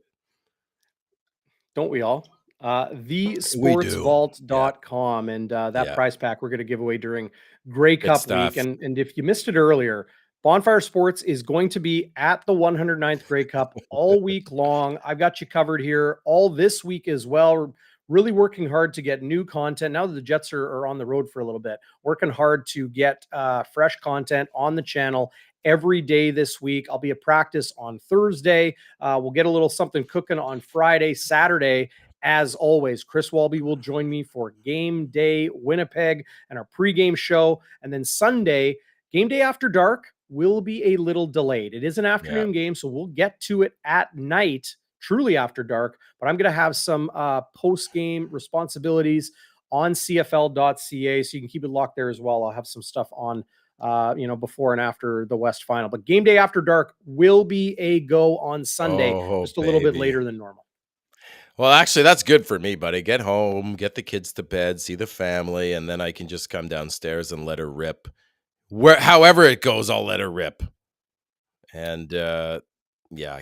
Don't we all? thesportsvault.com and that prize pack we're going to give away during Grey Cup week. And if you missed it earlier, Bonfire Sports is going to be at the 109th Grey Cup all week long. I've got you covered here all this week as well. We're really working hard to get new content. Now that the Jets are on the road for a little bit, working hard to get fresh content on the channel every day this week. I'll be at practice on Thursday. We'll get a little something cooking on Friday, Saturday. As always, Chris Walby will join me for Game Day Winnipeg and our pregame show. And then Sunday, Game Day After Dark will be a little delayed. It is an afternoon game, so we'll get to it at night, truly after dark. But I'm going to have some post-game responsibilities on CFL.ca, so you can keep it locked there as well. I'll have some stuff on before and after the West Final. But Game Day After Dark will be a go on Sunday, just a little bit later than normal. Well, actually, that's good for me, buddy. Get home, get the kids to bed, see the family, and then I can just come downstairs and let her rip. However it goes, I'll let her rip. And I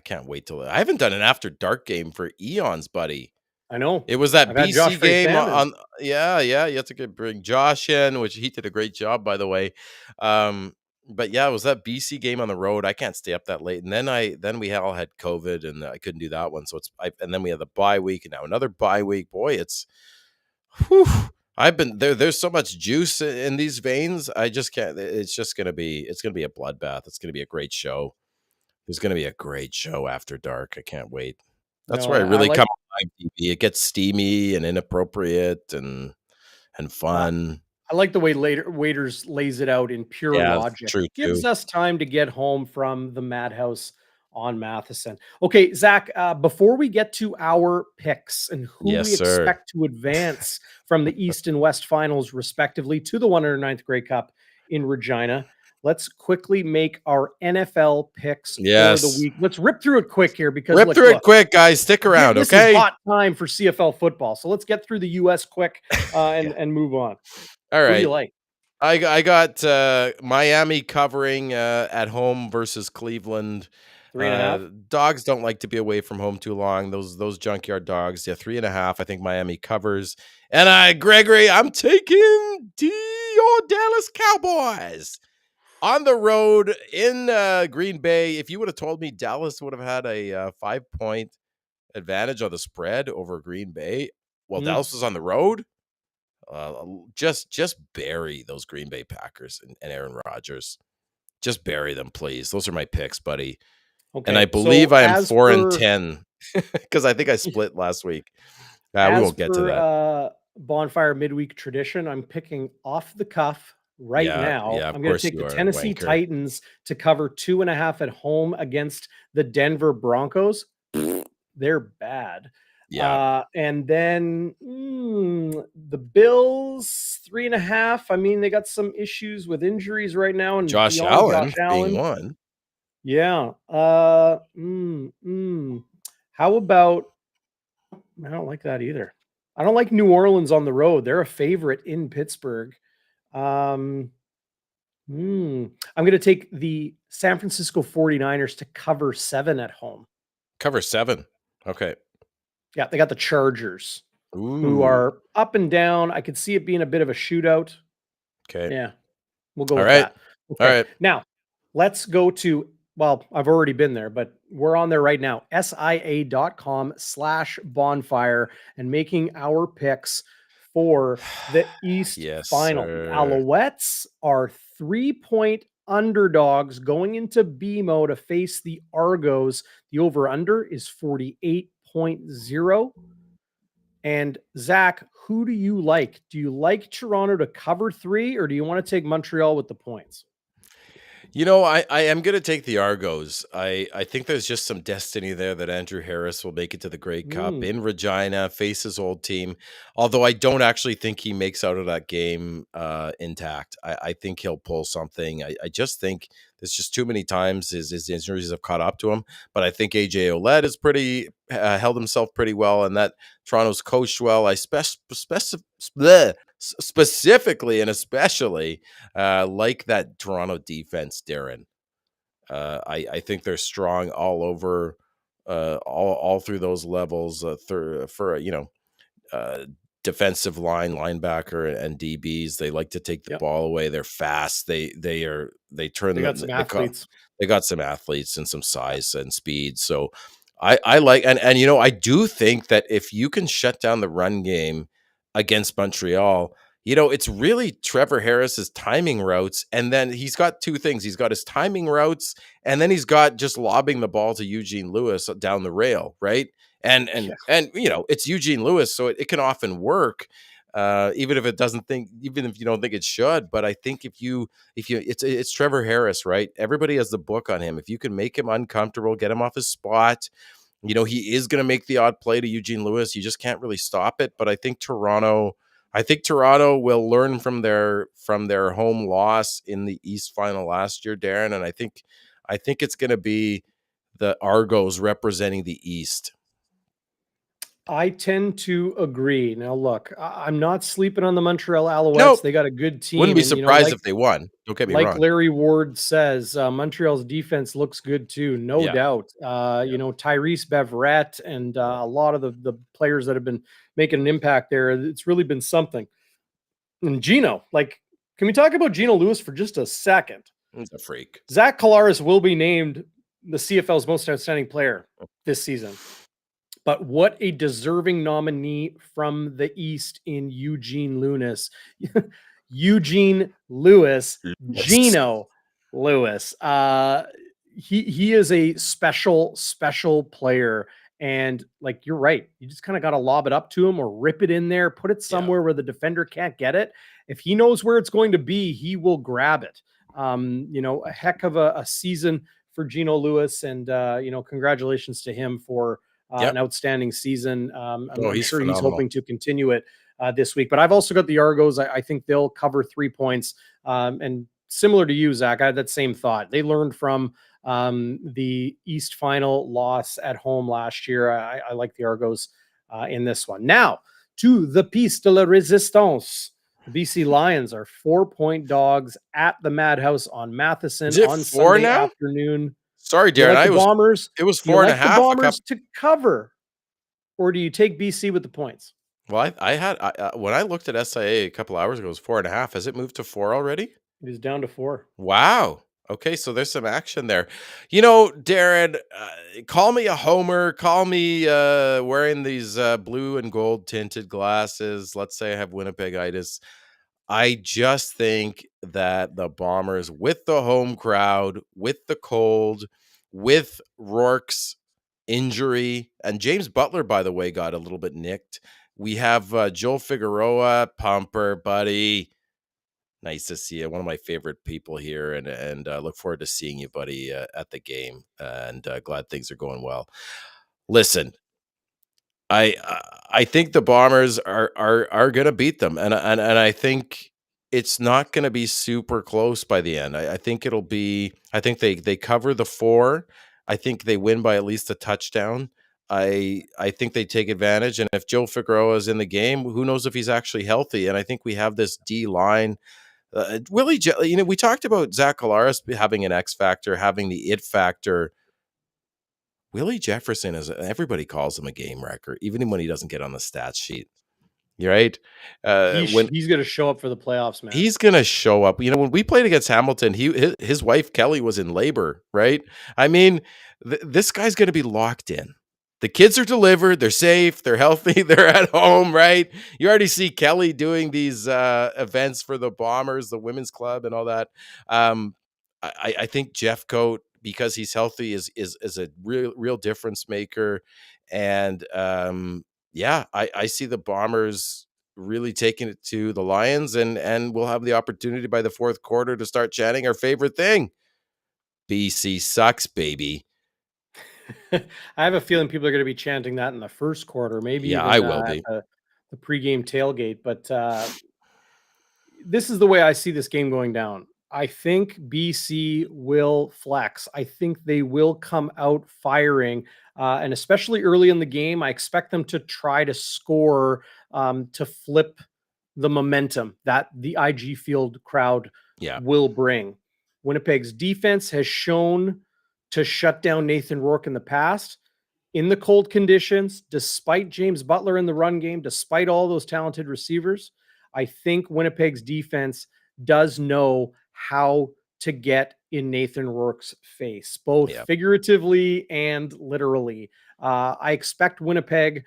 can't wait till I haven't done an after dark game for eons, buddy. I know. It was that I've had Josh BC game Frey-Salmon. on yeah, you have to bring Josh in, which he did a great job, by the way. Um, but yeah, it was that BC game on the road. I can't stay up that late. And then we all had COVID and I couldn't do that one. So and then we had the bye week and now another bye week. Boy, it's whew, I've been there's so much juice in these veins. I just can't it's gonna be a bloodbath. It's gonna be a great show. There's gonna be a great show after dark. I can't wait. That's No, where I I really like come on live TV. It gets steamy and inappropriate and uh, fun. I like the way later Waiters lays it out in pure Yeah, that's logic. true Gives too. us time to get home from the madhouse on Matheson. Okay, Zach, before we get to our picks and who Yes, we sir. expect to advance from the East and West finals, respectively, to the 109th Grey Cup in Regina, let's quickly make our NFL picks for the Yes. week. Let's rip through it quick here because, Rip look, through it quick, guys. Stick around, this is okay? hot time for CFL football. So let's get through the US quick Yeah. and move on. All Who do you right. like? I got Miami covering at home versus Cleveland. Three and a half. Dogs don't like to be away from home too long. Those junkyard dogs. Yeah, 3.5. I think Miami covers. And Gregory, I'm taking your Dallas Cowboys on the road in Green Bay. If you would have told me Dallas would have had a 5-point advantage on the spread over Green Bay, while Mm. Dallas was on the road, just bury those Green Bay Packers and Aaron Rodgers. Just bury them, please. Those are my picks, buddy. And I Okay. believe So I am 4-10 because I think I split last week. We as won't get to per that. Bonfire midweek tradition, I'm picking off the cuff right Yeah, now. yeah. Of I'm going to course take you the are, Tennessee wanker. Titans to cover 2.5 at home against the Denver Broncos. They're bad. Yeah, And then the Bills 3.5. I mean, they got some issues with injuries right now and Josh beyond Josh Allen being Allen. one. Yeah. How about I don't like that either. I don't like New Orleans on the road. They're a favorite in Pittsburgh. Um, I'm going to take the San Francisco 49ers to cover 7 at home. Cover 7. Okay. Yeah, they got the Chargers, who Ooh. are up and down. I could see it being a bit of a shootout. Okay. Yeah, we'll go All with right. that. All Okay. right. Now, let's go to, well, I've already been there, but we're on there right now. SIA.com/bonfire and making our picks for the East Yes, final. The sir. Alouettes are 3-point underdogs going into BMO to face the Argos. The over-under is 48.0. And Zach, who do you like? Do you like Toronto to cover 3 or do you want to take Montreal with the points? You know, I am going to take the Argos. I think there's just some destiny there that Andrew Harris will make it to the Grey Cup Mm, in Regina, face his old team. Although I don't actually think he makes out of that game intact. I think he'll pull something. I just think there's just too many times his injuries have caught up to him. But I think AJ Oled is pretty held himself pretty well, and that Toronto's coached well. Specifically and especially like that Toronto defense, Darren. I think they're strong all over, all through those levels. For uh, defensive line, linebacker, and DBs, they like to take the yep. ball away. They're fast. They turn They got some athletes. they got some athletes and some size and speed. So I like and I do think that if you can shut down the run game against Montreal, it's really Trevor Harris's timing routes. And then he's got two things. He's got his timing routes, and then he's got just lobbing the ball to Eugene Lewis down the rail, right? And Yeah. it's Eugene Lewis, so it can often work, even if you don't think it should. But I think if you it's Trevor Harris, right? Everybody has the book on him. If you can make him uncomfortable, get him off his spot, he is going to make the odd play to Eugene Lewis. You just can't really stop it. But I think Toronto will learn from their home loss in the East final last year, Darren. And I think it's going to be the Argos representing the East. I tend to agree. Now, look, I'm not sleeping on the Montreal Alouettes. Nope. They got a good Wouldn't team, be and surprised if they won. Don't get me like wrong. Larry Ward says, Montreal's defense looks good too, no Yeah. doubt. Tyrese Beverette and a lot of the players that have been making an impact there. It's really been something. And Gino, can we talk about Gino Lewis for just a second? He's a freak. Zach Collaros will be named the CFL's most outstanding player this season. But what a deserving nominee from the East in Eugene Lewis. Eugene Lewis, Yes. Gino Lewis. He is a special player. And you're right. You just kind of got to lob it up to him or rip it in there, put it Yeah. somewhere where the defender can't get it. If he knows where it's going to be, he will grab it. A heck of a season for Gino Lewis. And, congratulations to him for an outstanding season. I'm He's sure he's phenomenal. hoping to continue it this week. But I've also got the Argos. I think they'll cover 3 points. And similar to you, Zach, I had that same thought. They learned from the East final loss at home last year. I like the Argos in this one. Now, to the piece de la resistance. The BC Lions are 4-point dogs at the Madhouse on Matheson Is it on 4 Sunday now? afternoon. Sorry, Do you Darren. like the Bombers? It was Do you 4 and a like the half. Bombers to cover, or do you take BC with the points? Well, when I looked at SIA a couple hours ago, it was 4.5. Has it moved to 4 already? It is down to 4. Wow. Okay, so there's some action there. Darren, call me a homer. Call me wearing these blue and gold tinted glasses. Let's say I have Winnipegitis. I just think that the Bombers, with the home crowd, with the cold, with Rourke's injury, and James Butler, by the way, got a little bit nicked. We have Joel Figueroa, pumper, buddy. Nice to see you. One of my favorite people here, and look forward to seeing you, buddy, at the game. And glad things are going well. Listen, I think the Bombers are going to beat them, and I think it's not going to be super close by the end. I think it'll be. I think they cover the 4. I think they win by at least a touchdown. I think they take advantage, and if Joe Figueroa is in the game, who knows if he's actually healthy? And I think we have this D line. We talked about Zach Collaros having an X factor, having the it factor. Willie Jefferson everybody calls him a game wrecker, even when he doesn't get on the stats sheet. You're right. When He's going to show up for the playoffs, man. he's gonna show up, when we played against Hamilton, his wife Kelly was in labor, right? I mean, this guy's gonna be locked in. The kids are delivered, they're safe, they're healthy, they're at home, right? You already see Kelly doing these events for the Bombers, the women's club, and all that. I think Jeff Coat, because he's healthy, is a real difference maker. And I see the Bombers really taking it to the Lions, and we'll have the opportunity by the 4th quarter to start chanting our favorite thing. BC sucks, baby. I have a feeling people are going to be chanting that in the first quarter, maybe Yeah, even I will at be. the pregame tailgate. But this is the way I see this game going down. I think BC will flex. I think they will come out firing. And especially early in the game, I expect them to try to score to flip the momentum that the IG Field crowd will bring. Winnipeg's defense has shown to shut down Nathan Rourke in the past. In the cold conditions, despite James Butler in the run game, despite all those talented receivers, I think Winnipeg's defense does know how to get in Nathan Rourke's face, both figuratively and literally. I expect Winnipeg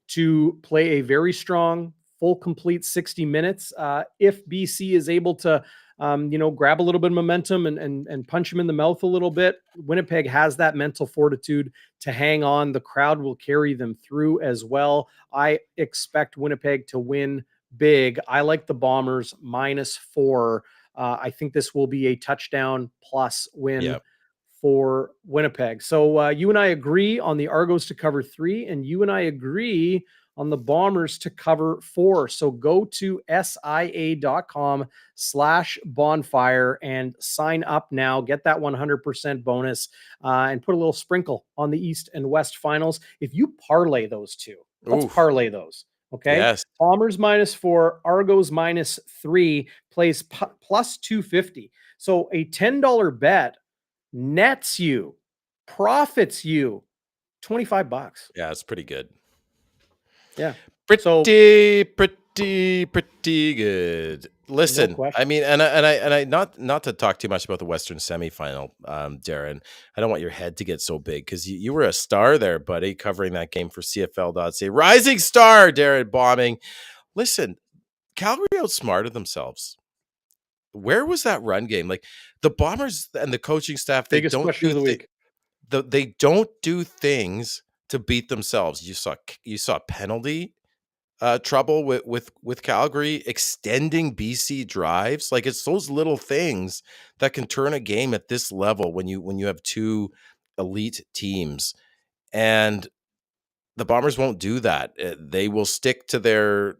to play a very strong, full, complete 60 minutes. If BC is able to, grab a little bit of momentum and punch him in the mouth a little bit, Winnipeg has that mental fortitude to hang on. The crowd will carry them through as well. I expect Winnipeg to win big. I like the Bombers -4. I think this will be a touchdown plus win for Winnipeg. So you and I agree on the Argos to cover 3, and you and I agree on the Bombers to cover 4. So go to sia.com/bonfire and sign up now. Get that 100% bonus and put a little sprinkle on the East and West finals. If you parlay those two, let's parlay those. Okay. Yes. Bombers -4, Argos -3 plays plus 250. So a $10 bet nets you, profits you $25. Yeah, it's pretty good. Yeah. Pretty good. Listen, No I mean, and I not to talk too much about the Western semifinal, Darren. I don't want your head to get so big because you were a star there, buddy, covering that game for CFL.ca. Rising star, Darren Bombing. Listen, Calgary outsmarted themselves. Where was that run game? Like the Bombers and the coaching staff, they biggest don't question do of the week. they don't do things to beat themselves. You saw penalty trouble with Calgary extending BC drives. Like it's those little things that can turn a game at this level when you have two elite teams, and the Bombers won't do that. They will stick to their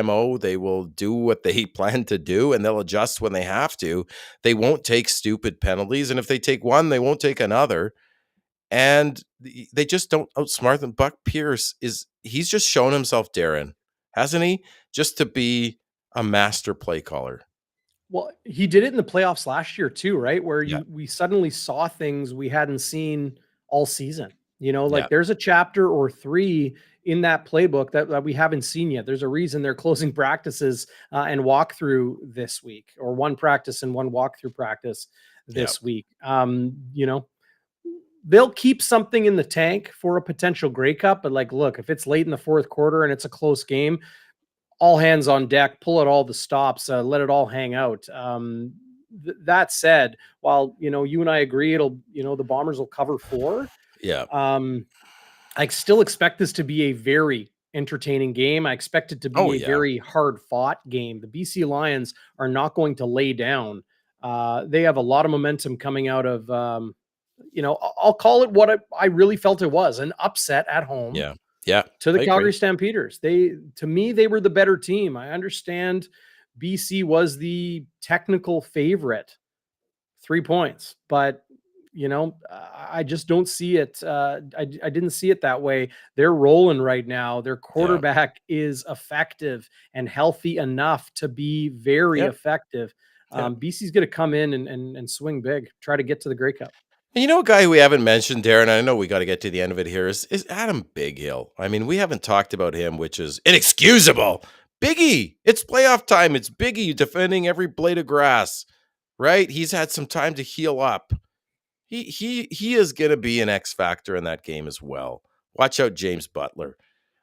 MO. They will do what they plan to do, and they'll adjust when they have to. They won't take stupid penalties, and if they take one, they won't take another. And they just don't outsmart them. Buck Pierce he's just shown himself, Darren, hasn't he? Just to be a master play caller. Well, he did it in the playoffs last year too, right? Where Yeah. we suddenly saw things we hadn't seen all season. You know, like Yeah. there's a chapter or 3 in that playbook that we haven't seen yet. There's a reason they're closing practices and walkthrough this week, or one practice and one walkthrough practice this week. You know, they'll keep something in the tank for a potential Grey Cup, but like, look, if it's late in the 4th quarter and it's a close game, all hands on deck, pull out all the stops, let it all hang out. That said, while, you know, you and I agree, the Bombers will cover 4. Yeah. I still expect this to be a very entertaining game. I expect it to be a very hard fought game. The BC Lions are not going to lay down. They have a lot of momentum coming out of, I'll call it what I really felt it was, an upset at home. Yeah. To the Calgary Stampeders. To me, they were the better team. I understand BC was the technical favorite, 3 points, but I just don't see it. I didn't see it that way. They're rolling right now. Their quarterback is effective and healthy enough to be very effective. BC's going to come in and swing big, try to get to the Grey Cup. And you know, a guy we haven't mentioned, Darren, I know we got to get to the end of it here, is Adam Bighill. I mean, we haven't talked about him, which is inexcusable. Biggie, it's playoff time. It's Biggie defending every blade of grass, right? He's had some time to heal up. He is going to be an X factor in that game as well. Watch out, James Butler.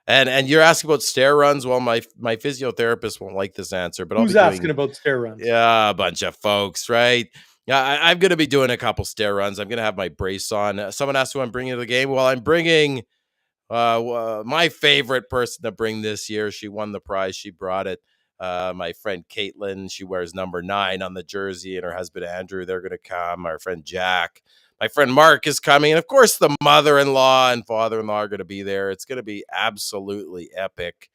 And you're asking about stair runs. Well, my physiotherapist won't like this answer, but who's asking about stair runs? Yeah, a bunch of folks, right? Yeah, I'm going to be doing a couple stair runs. I'm going to have my brace on. Someone asked who I'm bringing to the game. Well, I'm bringing my favorite person to bring this year. She won the prize. She brought it. My friend Caitlin, she wears number 9 on the jersey, and her husband Andrew, they're going to come. Our friend Jack. My friend Mark is coming. And, of course, the mother-in-law and father-in-law are going to be there. It's going to be absolutely epic.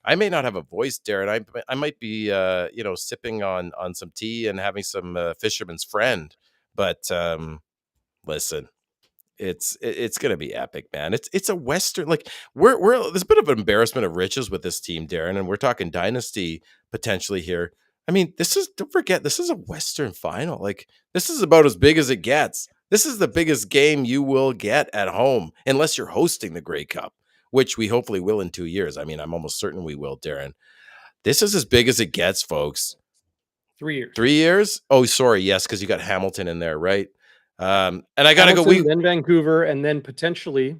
I may not have a voice, Darren. I might be, sipping on some tea and having some fisherman's friend. But listen, it's going to be epic, man. It's a Western, like we're there's a bit of an embarrassment of riches with this team, Darren, and we're talking dynasty potentially here. I mean, don't forget, this is a Western final. Like this is about as big as it gets. This is the biggest game you will get at home, unless you're hosting the Grey Cup, which we hopefully will in 2 years. I mean, I'm almost certain we will, Darren. This is as big as it gets, folks. 3 years. 3 years? Oh, sorry. Yes, because you got Hamilton in there, right? And I got to go. Then Vancouver, and then potentially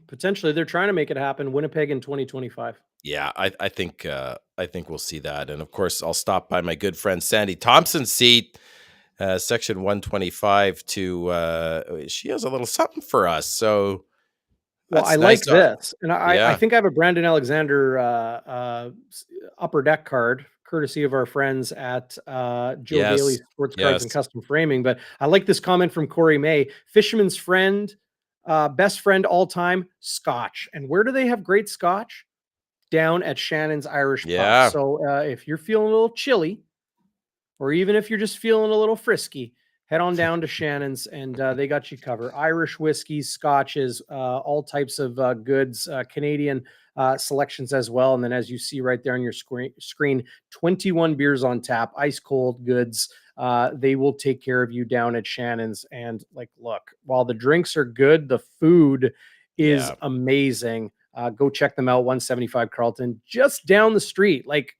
they're trying to make it happen. Winnipeg in 2025. Yeah, I think we'll see that. And of course, I'll stop by my good friend Sandy Thompson's seat, section 125. She has a little something for us. So. Well, I like this, and I think I have a Brandon Alexander upper deck card, courtesy of our friends at Joe Daly Sports Cards and Custom Framing. But I like this comment from Corey May: Fisherman's friend, best friend all time, Scotch. And where do they have great Scotch? down at Shannon's Irish Pub. Yeah. So if you're feeling a little chilly, or even if you're just feeling a little frisky, head on down to Shannon's, and they got you covered. Irish whiskeys, scotches, all types of goods, Canadian selections as well. And then, as you see right there on your screen, 21 beers on tap, ice cold goods. They will take care of you down at Shannon's. And like, look, while the drinks are good, the food is amazing. Go check them out. 175 Carlton, just down the street, like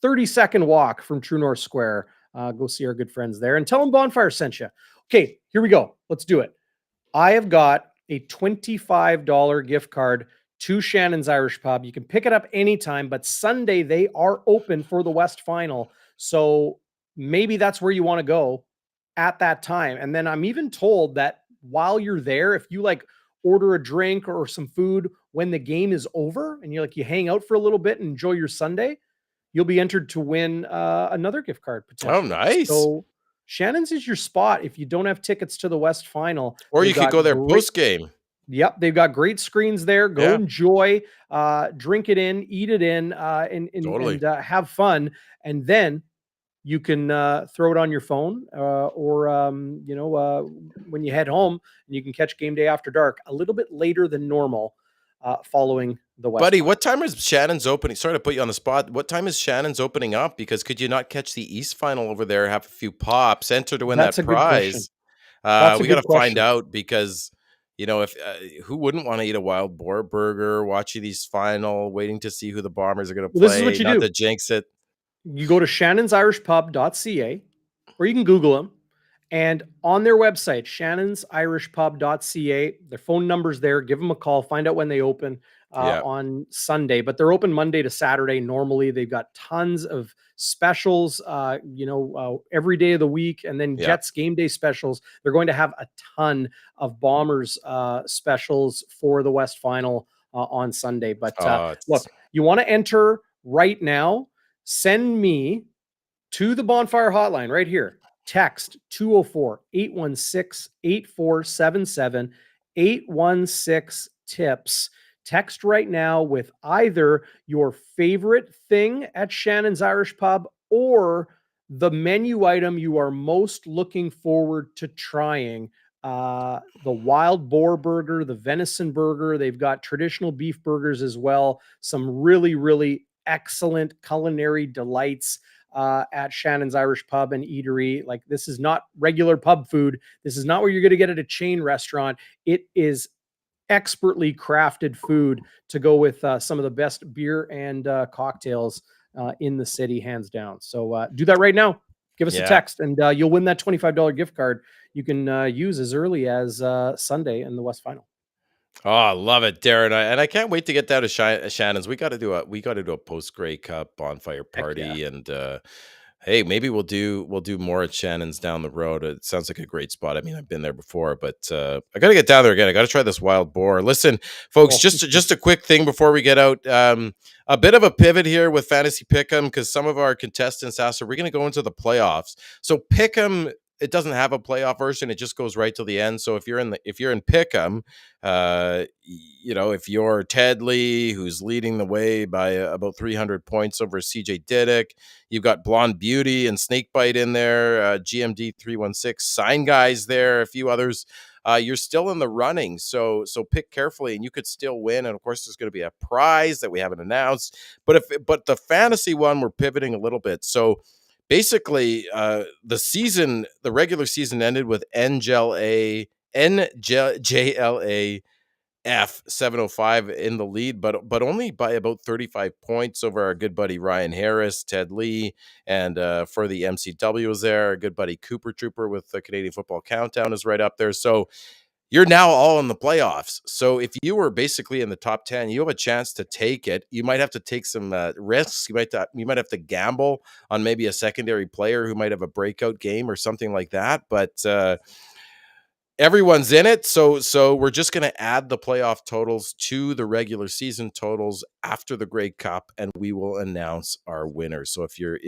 30-second walk from True North Square. Go see our good friends there and tell them Bonfire sent you. Okay, here we go. Let's do it. I have got a $25 gift card to Shannon's Irish Pub. You can pick it up anytime, but Sunday they are open for the West Final. So maybe that's where you want to go at that time. And then I'm even told that while you're there, if you like order a drink or some food when the game is over and you hang out for a little bit and enjoy your Sunday, you'll be entered to win another gift card potentially. Oh, nice. So Shannon's is your spot if you don't have tickets to the West Final. Or you could go there post game. Yep, they've got great screens there. Go enjoy, drink it in, eat it in, and have fun. And then you can throw it on your phone or when you head home, and you can catch game day after dark a little bit later than normal following the West. Buddy, what time is Shannon's opening? Sorry to put you on the spot. What time is Shannon's opening up? Because could you not catch the East Final over there, have a few pops, enter to win that prize? We got to find out because, if who wouldn't want to eat a wild boar burger, watching these final, waiting to see who the Bombers are going to play. This is what you do. To jinx it. You go to ShannonsIrishPub.ca, or you can Google them. And on their website, ShannonsIrishPub.ca, their phone number's there. Give them a call. Find out when they open on Sunday. But they're open Monday to Saturday. Normally, they've got tons of specials, every day of the week. And then Jets game day specials. They're going to have a ton of Bombers specials for the West Final on Sunday. But look, you want to enter right now. Send me to the Bonfire hotline right here. Text 204-816-8477, 816-TIPS. Text right now with either your favorite thing at Shannon's Irish Pub or the menu item you are most looking forward to trying. The wild boar burger, the venison burger. They've got traditional beef burgers as well. Some really, really excellent culinary delights at Shannon's Irish Pub and Eatery. Like, this is not regular pub food. This is not what you're going to get at a chain restaurant. It is expertly crafted food to go with some of the best beer and cocktails in the city, hands down. So do that right now. Give us a text, and you'll win that $25 gift card you can use as early as Sunday in the West Final. Oh, I love it, Darren. I can't wait to get down to Shannon's. We got to do a post Grey Cup bonfire party, and hey, maybe we'll do more at Shannon's down the road. It sounds like a great spot. I mean, I've been there before, but I got to get down there again. I got to try this wild boar. Listen, folks, just a quick thing before we get out. A bit of a pivot here with Fantasy Pick'em, because some of our contestants asked, are we going to go into the playoffs? So Pick'em, it doesn't have a playoff version. It just goes right till the end. So if you're in Pick'em, if you're Ted Lee, who's leading the way by about 300 points over CJ Diddick, you've got Blonde Beauty and Snakebite in there, GMD 316, Sign Guys there, a few others. You're still in the running, so pick carefully, and you could still win. And of course, there's going to be a prize that we haven't announced. But the fantasy one, we're pivoting a little bit. So basically, the regular season ended with NJLA F705 in the lead, but only by about 35 points over our good buddy Ryan Harris, Ted Lee, and for the MCW was there. Our good buddy Cooper Trooper with the Canadian Football Countdown is right up there. So you're now all in the playoffs. So if you were basically in the top 10, you have a chance to take it. You might have to take some risks. You might have to gamble on maybe a secondary player who might have a breakout game or something like that. But everyone's in it, so we're just going to add the playoff totals to the regular season totals after the Grey Cup, and we will announce our winners. So if you're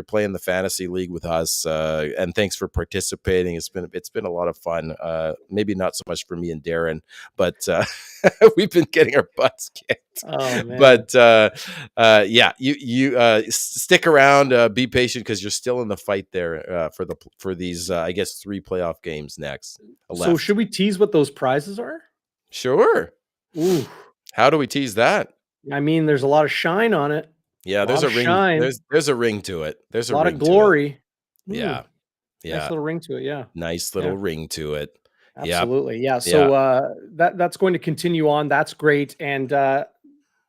playing the fantasy league with us, and thanks for participating, it's been a lot of fun. Maybe not so much for me and Darren, but We've been getting our butts kicked. Oh man. But yeah, you stick around, be patient because you're still in the fight there for these I guess 3 playoff games next. So should we tease what those prizes are? Sure. Ooh. How do we tease that? I mean, there's a lot of shine on it. Yeah, A there's lot a of ring. shine. There's a ring to it. There's A a lot of ring to it. glory. Yeah. Ooh, Yeah. nice little ring to it. Yeah. Nice little ring to it. Absolutely. Yeah. Yeah. So that's going to continue on. That's great. And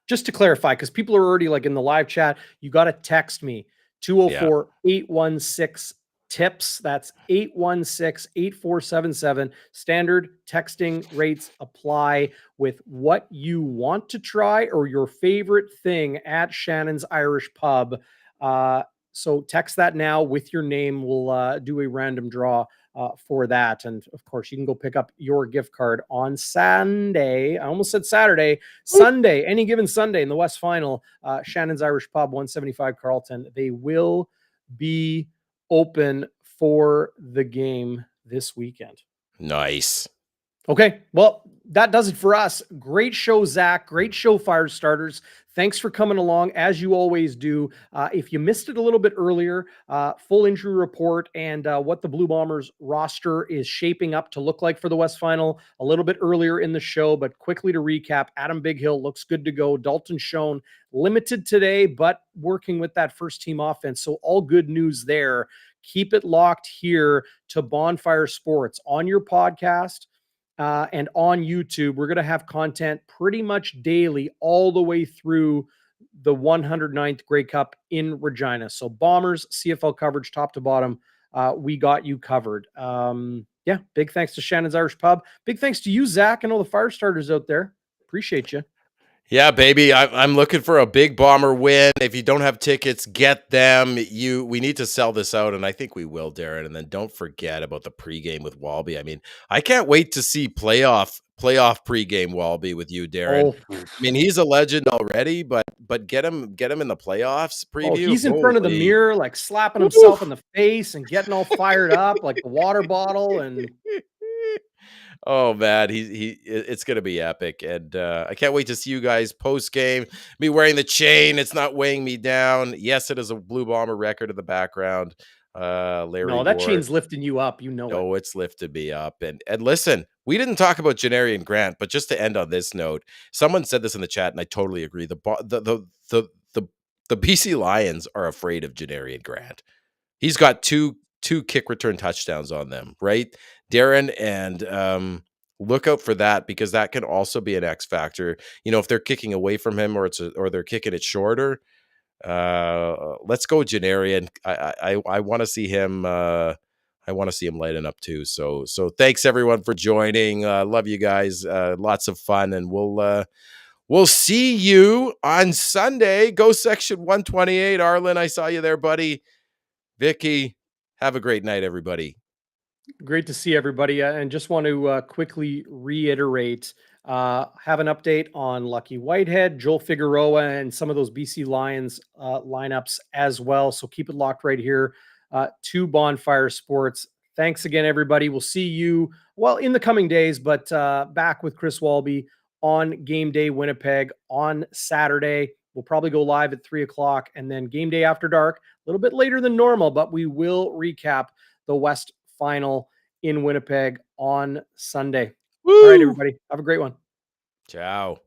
just to clarify, because people are already like in the live chat, you got to text me 204-816 tips. That's 816-8477. Standard texting rates apply with what you want to try or your favorite thing at Shannon's Irish Pub. So text that now with your name. We'll do a random draw for that. And of course, you can go pick up your gift card on Sunday. I almost said Saturday. Sunday, any given Sunday in the West Final, Shannon's Irish Pub, 175 Carlton. They will be open for the game this weekend. Nice. Okay, well, that does it for us. Great show, Zach. Great show, Firestarters. Thanks for coming along, as you always do. If you missed it a little bit earlier, full injury report and what the Blue Bombers roster is shaping up to look like for the West Final a little bit earlier in the show. But quickly to recap, Adam Bighill looks good to go. Dalton Schoen limited today, but working with that first-team offense. So all good news there. Keep it locked here to Bonfire Sports on your podcast. And on YouTube, we're going to have content pretty much daily all the way through the 109th Grey Cup in Regina. So Bombers, CFL coverage, top to bottom, we got you covered. Yeah, big thanks to Shannon's Irish Pub. Big thanks to you, Zach, and all the Firestarters out there. Appreciate you. Yeah, baby. I'm looking for a big Bomber win. If you don't have tickets, get them. We need to sell this out, and I think we will, Darren. And then don't forget about the pregame with Walby. I mean, I can't wait to see playoff pregame Walby with you, Darren. Oh. I mean, he's a legend already, but get him in the playoffs preview. Oh, he's in front of the mirror, like slapping himself in the face and getting all fired up, like the water bottle and. Oh man, it's gonna be epic, and I can't wait to see you guys post game. Me wearing the chain, it's not weighing me down. Yes, it is a Blue Bomber record in the background. Larry, no, that chain's lifting you up. You know, oh, it's lifted me up. And listen, we didn't talk about Janarian Grant, but just to end on this note, someone said this in the chat, and I totally agree. The BC Lions are afraid of Janarian Grant. He's got two kick return touchdowns on them, right, Darren? And look out for that, because that can also be an X factor. You know, if they're kicking away from him or they're kicking it shorter. Let's go Janarian. I want to see him. I want to see him lighting up too. So thanks everyone for joining. Love you guys. Lots of fun, and we'll see you on Sunday. Go section 128. Arlen, I saw you there, buddy. Vicky, have a great night, everybody. Great to see everybody. And just want to quickly reiterate, have an update on Lucky Whitehead, Joel Figueroa, and some of those BC Lions lineups as well. So keep it locked right here to Bonfire Sports. Thanks again, everybody. We'll see you, well, in the coming days, but back with Chris Walby on Game Day Winnipeg on Saturday. We'll probably go live at 3:00, and then Game Day After Dark, a little bit later than normal, but we will recap the West Final in Winnipeg on Sunday. Woo! All right, everybody. Have a great one. Ciao.